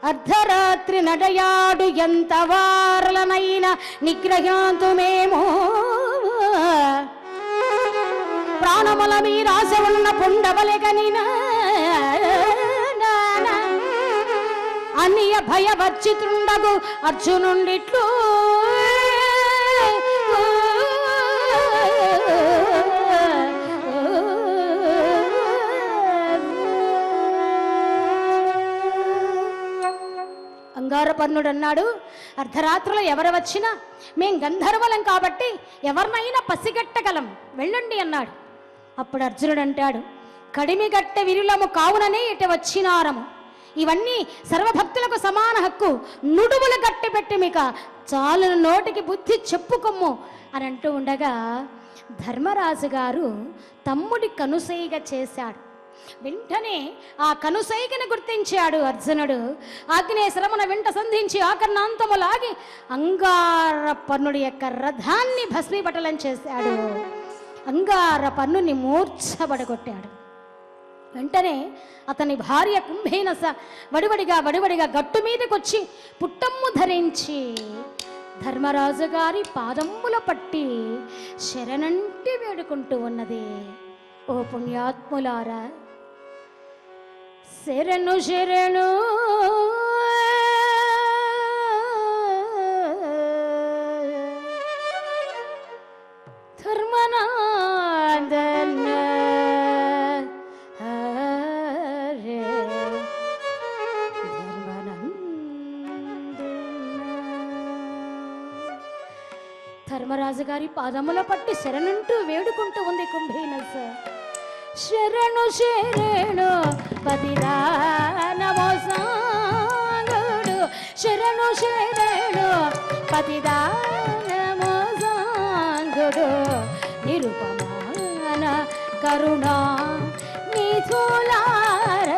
అర్ధరాత్రి నడయాడు ఎంత వారలనైనా నిగ్రహాంతుమేమో, ప్రాణముల మీరాశ ఉన్న పుండవలెగనినా అనియ భయవర్జితుండగు అర్జునుండిట్లు అంగారపర్ణుడు అన్నాడు, అర్ధరాత్రులు ఎవరు వచ్చినా మేం గంధర్వలం కాబట్టి ఎవరినైనా పసిగట్టగలం, వెళ్ళండి అన్నాడు. అప్పుడు అర్జునుడు అంటాడు, కడిమిగట్టె విరులము కావుననే ఇటు వచ్చినారము. ఇవన్నీ సర్వభక్తులకు సమాన హక్కు. నుడువులు గట్టి పెట్టి మీక చాలు నోటికి బుద్ధి చెప్పుకొమ్ము అని అంటూ ఉండగా ధర్మరాజు గారు తమ్ముడి కనుసైగ చేశాడు. వెంటనే ఆ కనుసైగను గుర్తించాడు అర్జునుడు. ఆగ్నేయశ్రమణ వెంట సంధించి ఆకర్ణాంతములాగి అంగారపర్ణుడి యొక్క రథాన్ని భస్మీపటలం చేశాడు. అంగారపర్ణుని మూర్ఛబడగొట్టాడు. వెంటనే అతని భార్య కుంభేనస వడివడిగా గట్టు మీదకొచ్చి పుట్టమ్ము ధరించి ధర్మరాజు గారి పాదమ్ముల పట్టి శరణంటి వేడుకుంటూ ఉన్నది. ఓ పుణ్యాత్ములారా, శరణు శరణు ధర్మనాదన ధర్మరాజు గారి పాదముల పట్టి శరణంటూ వేడుకుంటూ ఉంది కుంభీనస. శరణు శరణు పతిదానమో సాంగుడు, శరణు శరణు పతిదానమో సాంగుడు, నిరుపమాన కరుణా నిధులార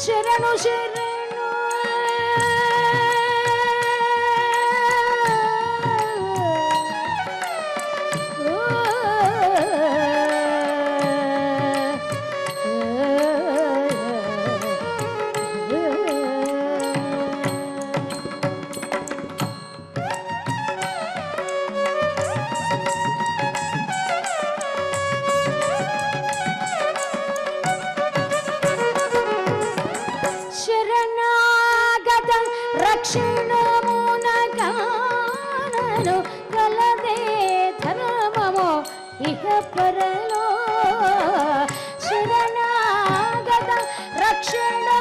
శరణు శరణు. రక్షణమునగానను కలదే ధర్మము ఇహ పరలో. శరణాగత రక్షణమునగానను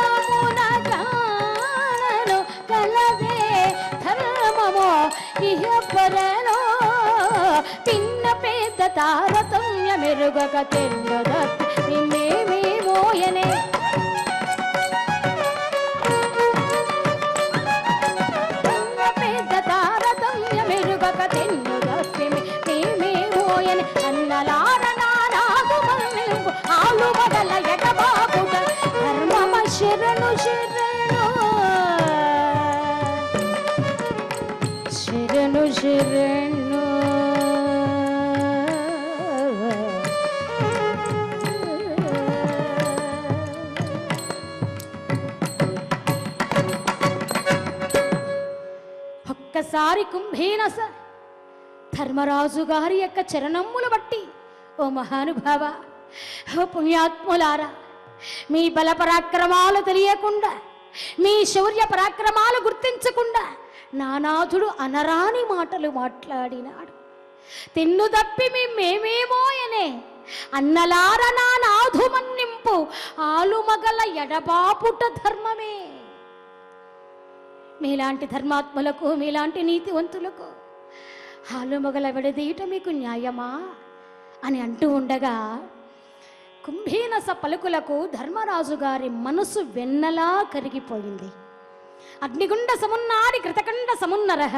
కలదే ధర్మము ఇహ పరలో. పిన్న పెద్ద తారతమ్య మెరుగక తెల్లదత్తి మేమే మోయనే. శరణు శరణు శరణు శరణు ఒక్కసారి కుంభీనస ధర్మరాజు గారి యొక్క చరణములు బట్టి, ఓ మహానుభావ, ఓ పుణ్యాత్ములారా, మీ బల పరాక్రమాలు తెలియకుండా, మీ శౌర్య పరాక్రమాలు గుర్తించకుండా నానాథుడు అనరాని మాటలు మాట్లాడినాడు. తిన్ను తప్పి మేమేమోయనే అన్నలార నా నాథు మన్నింపు ఆలుమగల ఎడబాపుట ధర్మమే. మీలాంటి ధర్మాత్ములకు, మీలాంటి నీతివంతులకు ఆలుమగల విడదీయట మీకు న్యాయమా అని అంటూ ఉండగా కుంభీనస పలుకులకు ధర్మరాజు గారి మనసు వెన్నలా కరిగిపోయింది. అగ్నిగుండ సమున్నాడి కృతకండ సమున్నరహ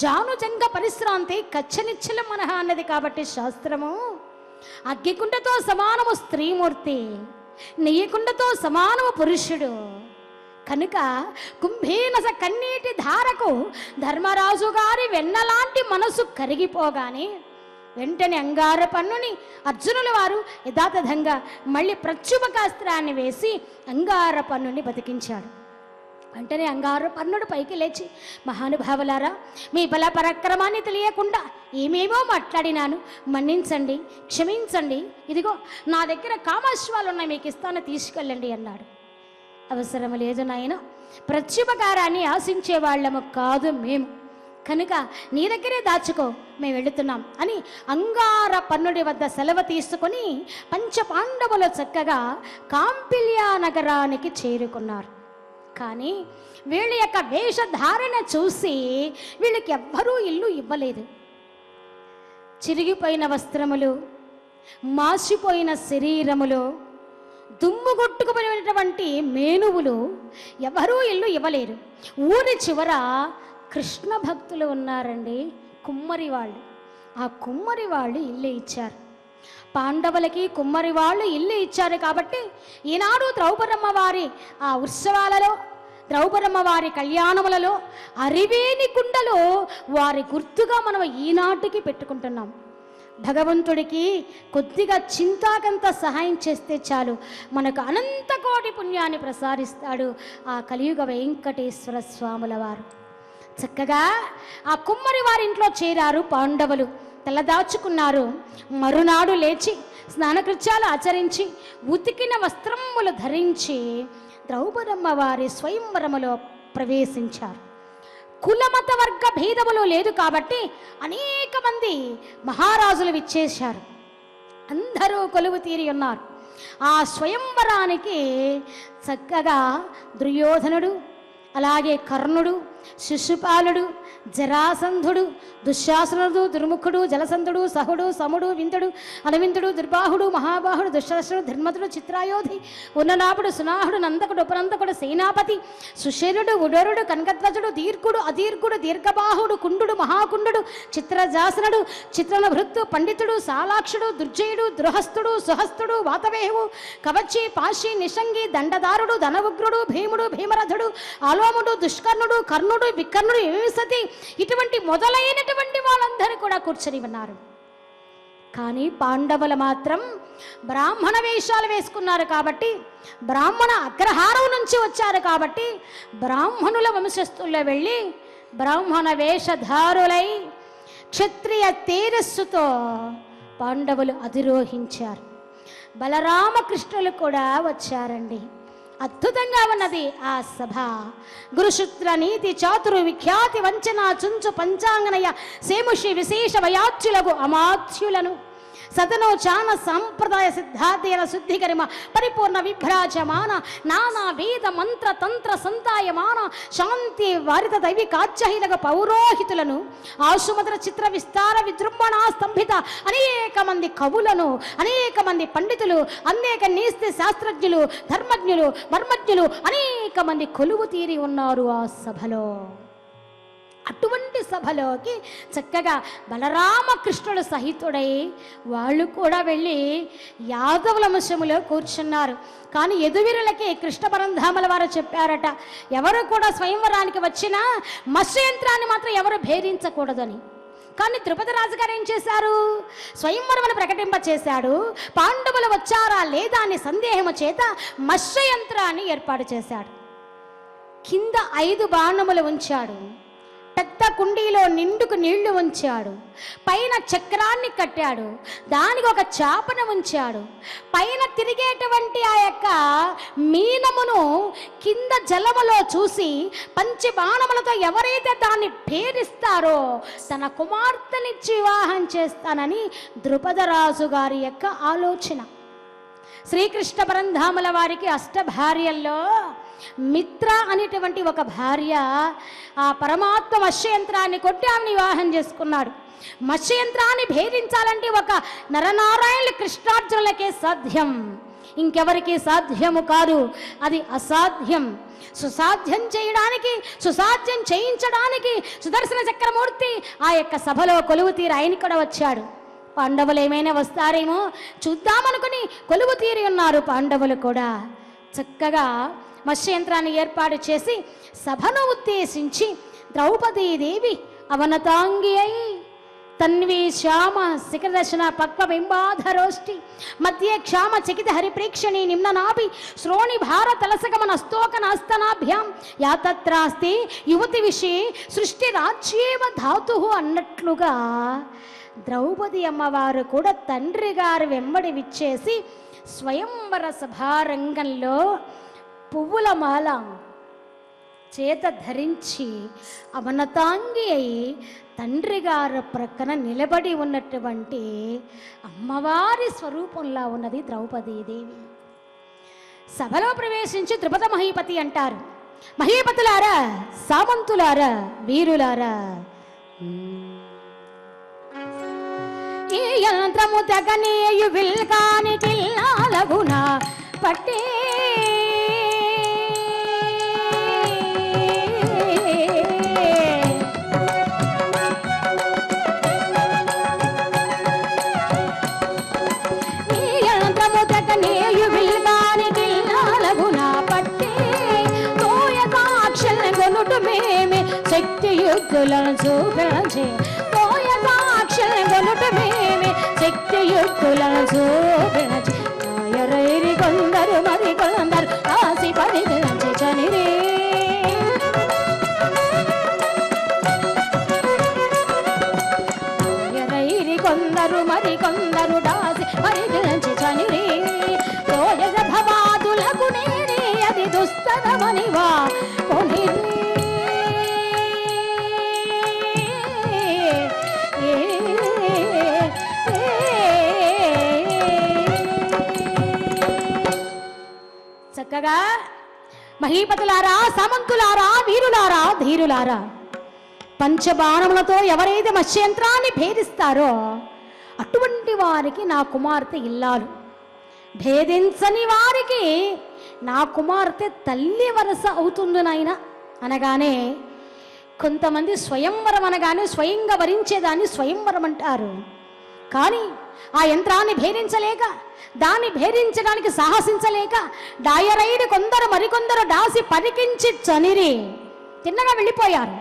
జానుజంగ పరిశ్రాంతి కచ్చనిచ్చల మనహ అన్నది కాబట్టి శాస్త్రము అగ్గికుండతో సమానము స్త్రీమూర్తి, నెయ్యకుండతో సమానము పురుషుడు. కనుక కుంభీనస కన్నీటి ధారకు ధర్మరాజు గారి వెన్నలాంటి మనసు కరిగిపోగానే వెంటనే అంగారపర్ణుని అర్జునుల వారు యథాతథంగా మళ్ళీ ప్రత్యుపకాస్త్రాన్ని వేసి అంగారపర్ణుని బతికించాడు. వెంటనే అంగారపర్ణుడు పైకి లేచి, మహానుభావులారా, మీ బల పరాక్రమాన్ని తెలియకుండా ఏమేమో మాట్లాడినాను, మన్నించండి, క్షమించండి. ఇదిగో నా దగ్గర కామాశ్వాలు ఉన్నాయి, మీకు ఇస్తాను, తీసుకెళ్ళండి అన్నాడు. అవసరం లేదు నాయన, ప్రత్యుపకారాన్ని ఆశించే వాళ్ళము కాదు మేము, కనుక నీ దగ్గరే దాచుకో, మేము వెళుతున్నాం అని అంగార పన్నుడి వద్ద సెలవు తీసుకొని పంచపాండవులు చక్కగా కాంపిల్య నగరానికి చేరుకున్నారు. కానీ వీళ్ళ యొక్క వేషధారణ చూసి వీళ్ళకి ఎవ్వరూ ఇల్లు ఇవ్వలేదు. చిరిగిపోయిన వస్త్రములు, మాసిపోయిన శరీరములు, దుమ్ము కొట్టుకుపోయినటువంటి మేనువులు, ఎవరూ ఇల్లు ఇవ్వలేరు. ఊరి చివర కృష్ణ భక్తులు ఉన్నారండి, కుమ్మరి వాళ్ళు. ఆ కుమ్మరి వాళ్ళు ఇల్లు ఇచ్చారు. పాండవులకి కుమ్మరి వాళ్ళు ఇల్లు ఇచ్చారు కాబట్టి ఈనాడు ద్రౌపదమ్మ వారి ఆ ఉత్సవాలలో, ద్రౌపదమ్మ వారి కళ్యాణములలో అరివేని కుండలో వారి గుర్తుగా మనం ఈనాటికి పెట్టుకుంటున్నాం. భగవంతుడికి కొద్దిగా చింతాకంత సహాయం చేస్తే చాలు, మనకు అనంత కోటి పుణ్యాన్ని ప్రసాదిస్తాడు ఆ కలియుగ వెంకటేశ్వర స్వాముల వారు. చక్కగా ఆ కుమ్మరి వారింట్లో చేరారు పాండవులు, తలదాచుకున్నారు. మరునాడు లేచి స్నానకృత్యాలు ఆచరించి ఉతికిన వస్త్రములు ధరించి ద్రౌపదమ్మ వారి స్వయంవరములో ప్రవేశించారు. కులమత వర్గ భేదములు లేదు కాబట్టి అనేక మంది మహారాజులు విచ్చేశారు. అందరూ కొలువు తీరి ఉన్నారు. ఆ స్వయంవరానికి చక్కగా దుర్యోధనుడు, అలాగే కర్ణుడు, శిశుపాలుడు, జరాసంధుడు, దుశ్శాసనుడు, దుర్ముఖుడు, జలసంధుడు, సహుడు, సముడు, విందుడు, అనవిందుడు, దుర్బాహుడు, మహాబాహుడు, దుశ్శరుడు, ధర్మతుడు, చిత్రాయోధి, ఉన్ననాపుడు, సునాహుడు, నందకుడు, ఉపనందకుడు, సేనాపతి, సుషేనుడు, ఉడరుడు, కనకధ్వజుడు, దీర్ఘుడు, అదీర్ఘుడు, దీర్ఘబాహుడు, కుండుడు, మహాకుండుడు, చిత్రజాసనుడు, చిత్రనభృత్తు, పండితుడు, సాలాక్షుడు, దుర్జయుడు, దృహస్థుడు, సుహస్తుడు, వాతవేహువు, కవచి, పాశి, నిషంగి, దండదారుడు, ధనవుగ్రుడు, భీముడు, భీమరథుడు, ఆలోముడు, దుష్కర్ణుడు, కర్ణుడు, వికర్ణుడు, వింసతి, ఇటువంటి మొదలైనటువంటి వాళ్ళందరూ కూడా కూర్చొని ఉన్నారు. కానీ పాండవులు మాత్రం బ్రాహ్మణ వేషాలు వేసుకున్నారు కాబట్టి, బ్రాహ్మణ అగ్రహారం నుంచి వచ్చారు కాబట్టి బ్రాహ్మణుల వంశస్థుల్లో వెళ్ళి బ్రాహ్మణ వేషధారులై క్షత్రియ తేజస్సుతో పాండవులు అధిరోహించారు. బలరామకృష్ణులు కూడా వచ్చారండి. అద్భుతంగా ఉన్నది ఆ సభ. గురుశుద్ర నీతి చాతురు విఖ్యాతి వంచన చుంచు పంచాంగనయ సేముషి విశేష వయాచ్యులకు అమాత్యులను సదనో చాన సాంప్రదాయ సిద్ధార్థేన శుద్ధికరిమ పరిపూర్ణ విభ్రాజమాన నానా వేద మంత్ర తంత్ర సంతాయమాన శాంతి వారిత దైవికాచ్యహీనక పౌరోహితులను ఆశుమధుర చిత్ర విస్తార విజృంభణ స్తంభిత అనేక మంది కవులను, అనేక మంది పండితులు, అనేక నీస్తి శాస్త్రజ్ఞులు, ధర్మజ్ఞులు, మర్మజ్ఞులు అనేక మంది కొలువు తీరి ఉన్నారు ఆ సభలో. అటువంటి సభలోకి చక్కగా బలరామకృష్ణుడు సహితుడై వాళ్ళు కూడా వెళ్ళి యాదవుల వంశములో కూర్చున్నారు. కానీ ఎదువిరులకి కృష్ణ పరంధాముల వారు చెప్పారట, ఎవరు కూడా స్వయంవరానికి వచ్చినా మత్స్యయంత్రాన్ని మాత్రం ఎవరు భేదించకూడదని. కానీ ద్రుపది రాజుగారు ఏం చేశారు? స్వయంవరమును ప్రకటింప చేశాడు. పాండవులు వచ్చారా లేదా అని సందేహము చేత మత్స్యయంత్రాన్ని ఏర్పాటు చేశాడు. కింద 5 బాణములు ఉంచాడు. పెద్ద కుండీలో నిండుకు నీళ్లు ఉంచాడు. పైన చక్రాన్ని కట్టాడు. దానికి ఒక చాపను ఉంచాడు. పైన తిరిగేటువంటి ఆ యొక్క మీనమును కింద జలములో చూసి పంచి బాణములతో ఎవరైతే దాన్ని భేదిస్తారో తన కుమార్తెనిచ్చి వివాహం చేస్తానని ద్రుపదరాజు గారి యొక్క ఆలోచన. శ్రీకృష్ణ పరంధాముల వారికి అష్టభార్యల్లో మిత్ర అనేటువంటి ఒక భార్య ఆ పరమాత్మ మత్స్యయంత్రాన్ని కొట్టి ఆమెను వివాహం చేసుకున్నాడు. మత్స్యయంత్రాన్ని భేదించాలంటే ఒక నరనారాయణులు కృష్ణార్జునులకే సాధ్యం, ఇంకెవరికి సాధ్యము కాదు. అది అసాధ్యం. సుసాధ్యం చేయడానికి, సుసాధ్యం చేయించడానికి సుదర్శన చక్రమూర్తి ఆ యొక్క సభలో కొలువు తీరి ఆయన కూడా వచ్చాడు. పాండవులు ఏమైనా వస్తారేమో చూద్దామనుకుని కొలువు తీరి ఉన్నారు పాండవులు కూడా. చక్కగా మత్స్యయంత్రాన్ని ఏర్పాటు చేసి సభను ఉద్దేశించి ద్రౌపదీదేవి అవనతాంగి అయి తన్వి శ్యామ శిఖరదర్శన పక్వ బింబాధరోష్టి మధ్య క్షామ చకిత హరిప్రేక్షణి నిమ్ననాభి శ్రోణి భారతలసగమన స్తోకనాస్తనాభ్యాం యాతత్రాస్తి యువతి విషయ సృష్టి రాజ్యేవ ధాతు అన్నట్లుగా ద్రౌపది అమ్మవారు కూడా తండ్రి గారు వెంబడి విచ్చేసి స్వయంవర సభారంగంలో పువ్వుల మాల, చేత ధరించి అవనతాంగి అయి తండ్రి గారి ప్రక్కన నిలబడి ఉన్నటువంటి అమ్మవారి స్వరూపంలా ఉన్నది ద్రౌపదీదేవి. సభలో ప్రవేశించి ద్రుపద మహీపతి అంటారు. మహీపతులారా, సామంతులారా, వీరులారా, ఈ యంత్రము తెగనేయు విల్కాని కిల్లాలగున పట్టే శక్తియుక్తులను చూపించి పోయ సాక్షులను కొనుట మేమే శక్తియుక్తులను చూపించి రైరి కొందరు మరి కొందరు కాసి పరిగణించి చనిరే రైరి కొందరు మరి కొందరు దాసి పరిగణించి చనిరే తోయగ భవాదులకు నేనే అది దుస్తరమనివా కొనిరే చక్కగా మహీపతులారా, సామంతులారా, వీరులారా, ధీరులారా, పంచబాణములతో ఎవరైతే మత్స్యంత్రాన్ని భేదిస్తారో అటువంటి వారికి నా కుమార్తె ఇల్లాలు, భేదించని వారికి నా కుమార్తె తల్లి వరస అవుతుంది నాయన అనగానే, కొంతమంది స్వయంవరం అనగానే స్వయంగా వరించేదాన్ని స్వయంవరం అంటారు. కానీ ఆ యంత్రాన్ని భేదించలేక, దాన్ని భేదించడానికి సాహసించలేక డాయరైడు కొందరు మరికొందరు దాసి పరికించి చనిరి తిన్నగా వెళ్ళిపోయారు.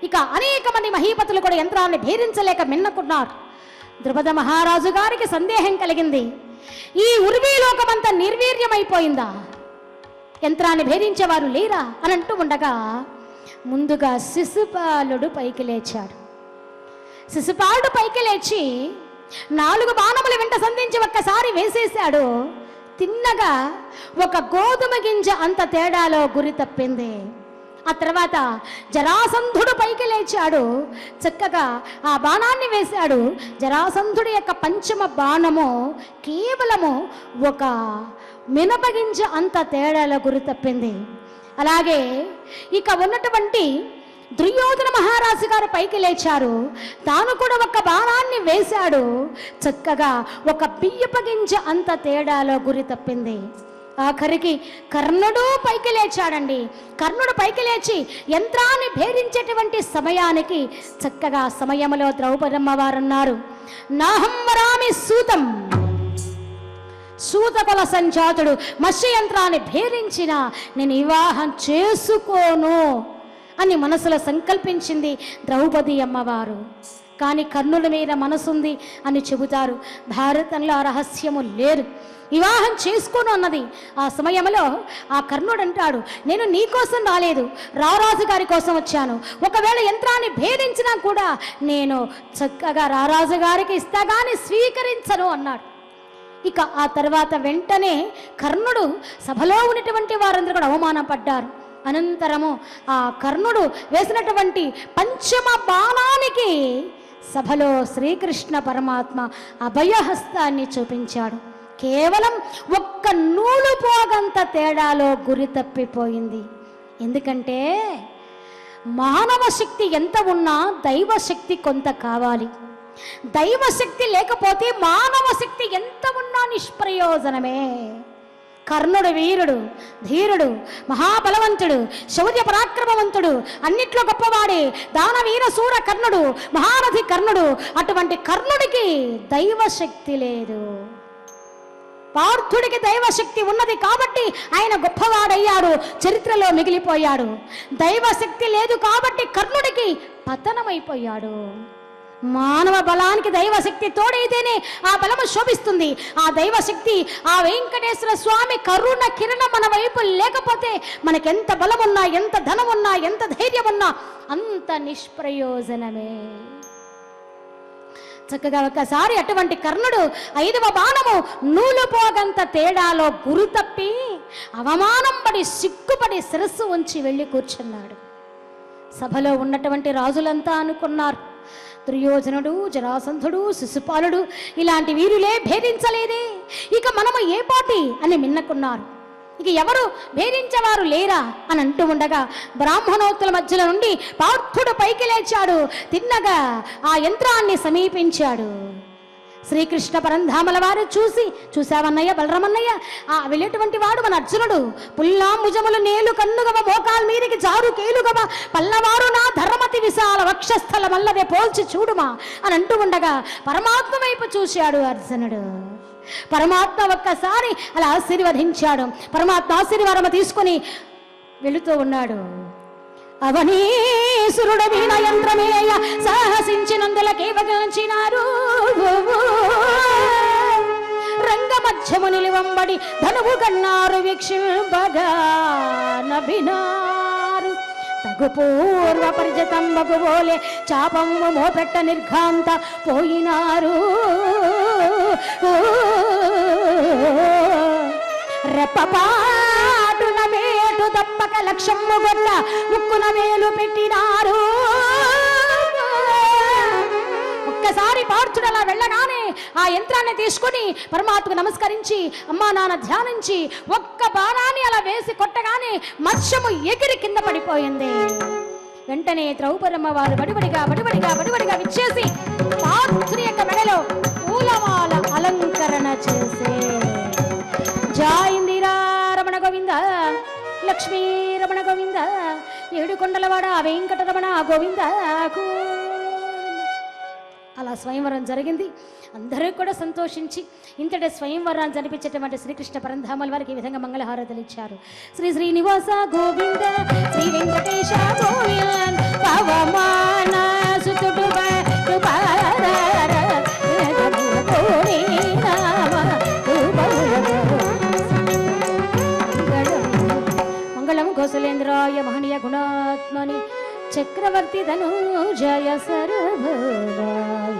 ఇక అనేక మంది మహీపతులు కూడా యంత్రాన్ని భేదించలేక మిన్నకున్నారు. ద్రుపద మహారాజు గారికి సందేహం కలిగింది, ఈ ఉర్వీలోకమంతా నిర్వీర్యమైపోయిందా, యంత్రాన్ని భేదించేవారు లేరా అని అంటూ ఉండగా ముందుగా శిశుపాలుడు పైకి లేచాడు. శిశుపాలుడు పైకి లేచి 4 బాణములు వెంట సంధించి ఒక్కసారి వేసేశాడు. తిన్నగా ఒక గోధుమ గింజ అంత తేడాలో గురి తప్పింది. ఆ తర్వాత జరాసంధుడు పైకి లేచాడు, చక్కగా ఆ బాణాన్ని వేశాడు. జరాసంధుడి యొక్క పంచమ బాణము కేవలము ఒక మినపగింజ అంత తేడాలో గురి తప్పింది. అలాగే ఇక ఉన్నటువంటి దుర్యోధన మహారాజు గారు పైకి లేచారు, తాను కూడా ఒక బాణాన్ని వేశాడు, చక్కగా ఒక బియ్యపు గింజ అంత తేడాలో గురి తప్పింది. ఆఖరికి కర్ణుడు పైకి లేచాడండి. కర్ణుడు పైకి లేచి యంత్రాన్ని భేదించేటువంటి సమయానికి చక్కగా సమయంలో ద్రౌపదమ్మ వారు అన్నారు, నాహం వరామి సూతం, సూతకుల సంజాతుడు మత్స్యయంత్రాన్ని భేదించిన నేను వివాహం చేసుకోను అని మనసులో సంకల్పించింది ద్రౌపది అమ్మవారు. కానీ కర్ణుడి మీద మనసుంది అని చెబుతారు. భారతంలో ఆ రహస్యము లేదు, వివాహం చేసుకోను అన్నది. ఆ సమయంలో ఆ కర్ణుడు అంటాడు, నేను నీ కోసం రాలేదు, రారాజు గారి కోసం వచ్చాను. ఒకవేళ యంత్రాన్ని భేదించినా కూడా నేను చక్కగా రారాజు గారికి ఇస్తా కానీ స్వీకరించను అన్నాడు. ఇక ఆ తర్వాత వెంటనే కర్ణుడు సభలో ఉన్నటువంటి వారందరూ కూడా అవమానం పడ్డారు. అనంతరము ఆ కర్ణుడు వేసినటువంటి పంచమ బాణానికి సభలో శ్రీకృష్ణ పరమాత్మ అభయహస్తాన్ని చూపించాడు. కేవలం ఒక్క నూలు పోగంత తేడాలో గురి తప్పిపోయింది. ఎందుకంటే మానవ శక్తి ఎంత ఉన్నా దైవశక్తి కొంత కావాలి. దైవశక్తి లేకపోతే మానవ శక్తి ఎంత ఉన్నా నిష్ప్రయోజనమే. కర్ణుడు వీరుడు, ధీరుడు, మహాబలవంతుడు, శౌర్య పరాక్రమవంతుడు, అన్నిట్లో గొప్పవాడే, దానవీర సూర కర్ణుడు, మహారథి కర్ణుడు. అటువంటి కర్ణుడికి దైవశక్తి లేదు. పార్థుడికి దైవశక్తి ఉన్నది కాబట్టి ఆయన గొప్పవాడయ్యాడు, చరిత్రలో మిగిలిపోయాడు. దైవశక్తి లేదు కాబట్టి కర్ణుడికి పతనమైపోయాడు. మానవ బలానికి దైవశక్తి తోడైతేనే ఆ బలము శోభిస్తుంది. ఆ దైవశక్తి, ఆ వెంకటేశ్వర స్వామి కరుణ కిరణం మన వైపు లేకపోతే మనకెంత బలం ఉన్నా, ఎంత ధనం ఉన్నా, ఎంత ధైర్యం ఉన్నా అంత నిష్ప్రయోజనమే. చక్కగా ఒకసారి అటువంటి కర్ణుడు 5వ బాణము నూలు పోగంత తేడాలో గురి తప్పి అవమానం పడి సిగ్గుపడి శిరస్సు ఉంచి వెళ్ళి కూర్చున్నాడు. సభలో ఉన్నటువంటి రాజులంతా అనుకున్నారు, దుర్యోధనుడు, జరాసంధుడు, శిశుపాలుడు ఇలాంటి వీరులే భేదించలేదే, ఇక మనము ఏ పాటి అని మిన్నకున్నారు. ఇక ఎవరు భేదించేవారు లేరా అని అంటూ ఉండగా బ్రాహ్మణోత్తుల మధ్యలో నుండి పార్థుడు పైకి లేచాడు. తిన్నగా ఆ యంత్రాన్ని సమీపించాడు. శ్రీకృష్ణ పరంధామల వారు చూసావన్నయ్య బలరామన్నయ్య, ఆ వెళ్ళేటువంటి వాడు మన అర్జునుడు. పుల్లాంబుజములు నేలు కన్నుగవ మోకాల మీదికి జారు కేలుగవ పల్లవారు నా ధర్మతి విశాల వక్షస్థల మల్లదే పోల్చి చూడుమా అని అంటూ ఉండగా పరమాత్మ వైపు చూశాడు అర్జునుడు. పరమాత్మ ఒక్కసారి అలా ఆశీర్వదించాడు. పరమాత్మ ఆశీర్వాదం తీసుకొని వెళుతూ ఉన్నాడు. అవనీసురుడు వీణ యంత్రమేయ సాహసించినందులకే వగించినారు. రంగమధ్యము నిలువంబడి ధనువు కన్నారు వీక్షింపగా నభినారు. తగు పూర్వ పరిజతంబగు బోలే చాపము మోపెట్ట నిర్ఘాంత పోయినారు. రెప్పపాటున వేటు దప్పక లక్ష్యము గొట్ట ముక్కున వేలు పెట్టినారు. ఒక్కసారి పార్థుడు అలా వెళ్ళగానే ఆ యంత్రాన్ని తీసుకుని పరమాత్మకు నమస్కరించి అమ్మా నాన్న ధ్యానించి ఒక్క బాణాన్ని అలా వేసి కొట్టగానే మత్స్యము ఎగిరి కింద పడిపోయింది. వెంటనే ద్రౌపదమ్మ వారు వడివడిగా విచ్చేసి పార్థుని యొక్క మెడలో పూలమాల అలంకరణ చేసే జాయిందిరా రమణ గోవింద, లక్ష్మీ రమణ గోవింద, ఏడు కొండలవాడ వెంకటరమణ గోవింద. అలా స్వయంవరం జరిగింది. అందరూ కూడా సంతోషించి ఇంతటి స్వయంవరాన్ని జరిపించేటువంటి శ్రీకృష్ణ పరంధామల వారికి ఈ విధంగా మంగళహారతులు ఇచ్చారు. శ్రీ శ్రీనివాస గోవింద, శ్రీ వెంకటేశ గోవింద, పవమాన సుతుడు కౌసలేంద్రాయ మహనీయ గుణాత్మని చక్రవర్తి ధనుజయ సర్వభౌమాయ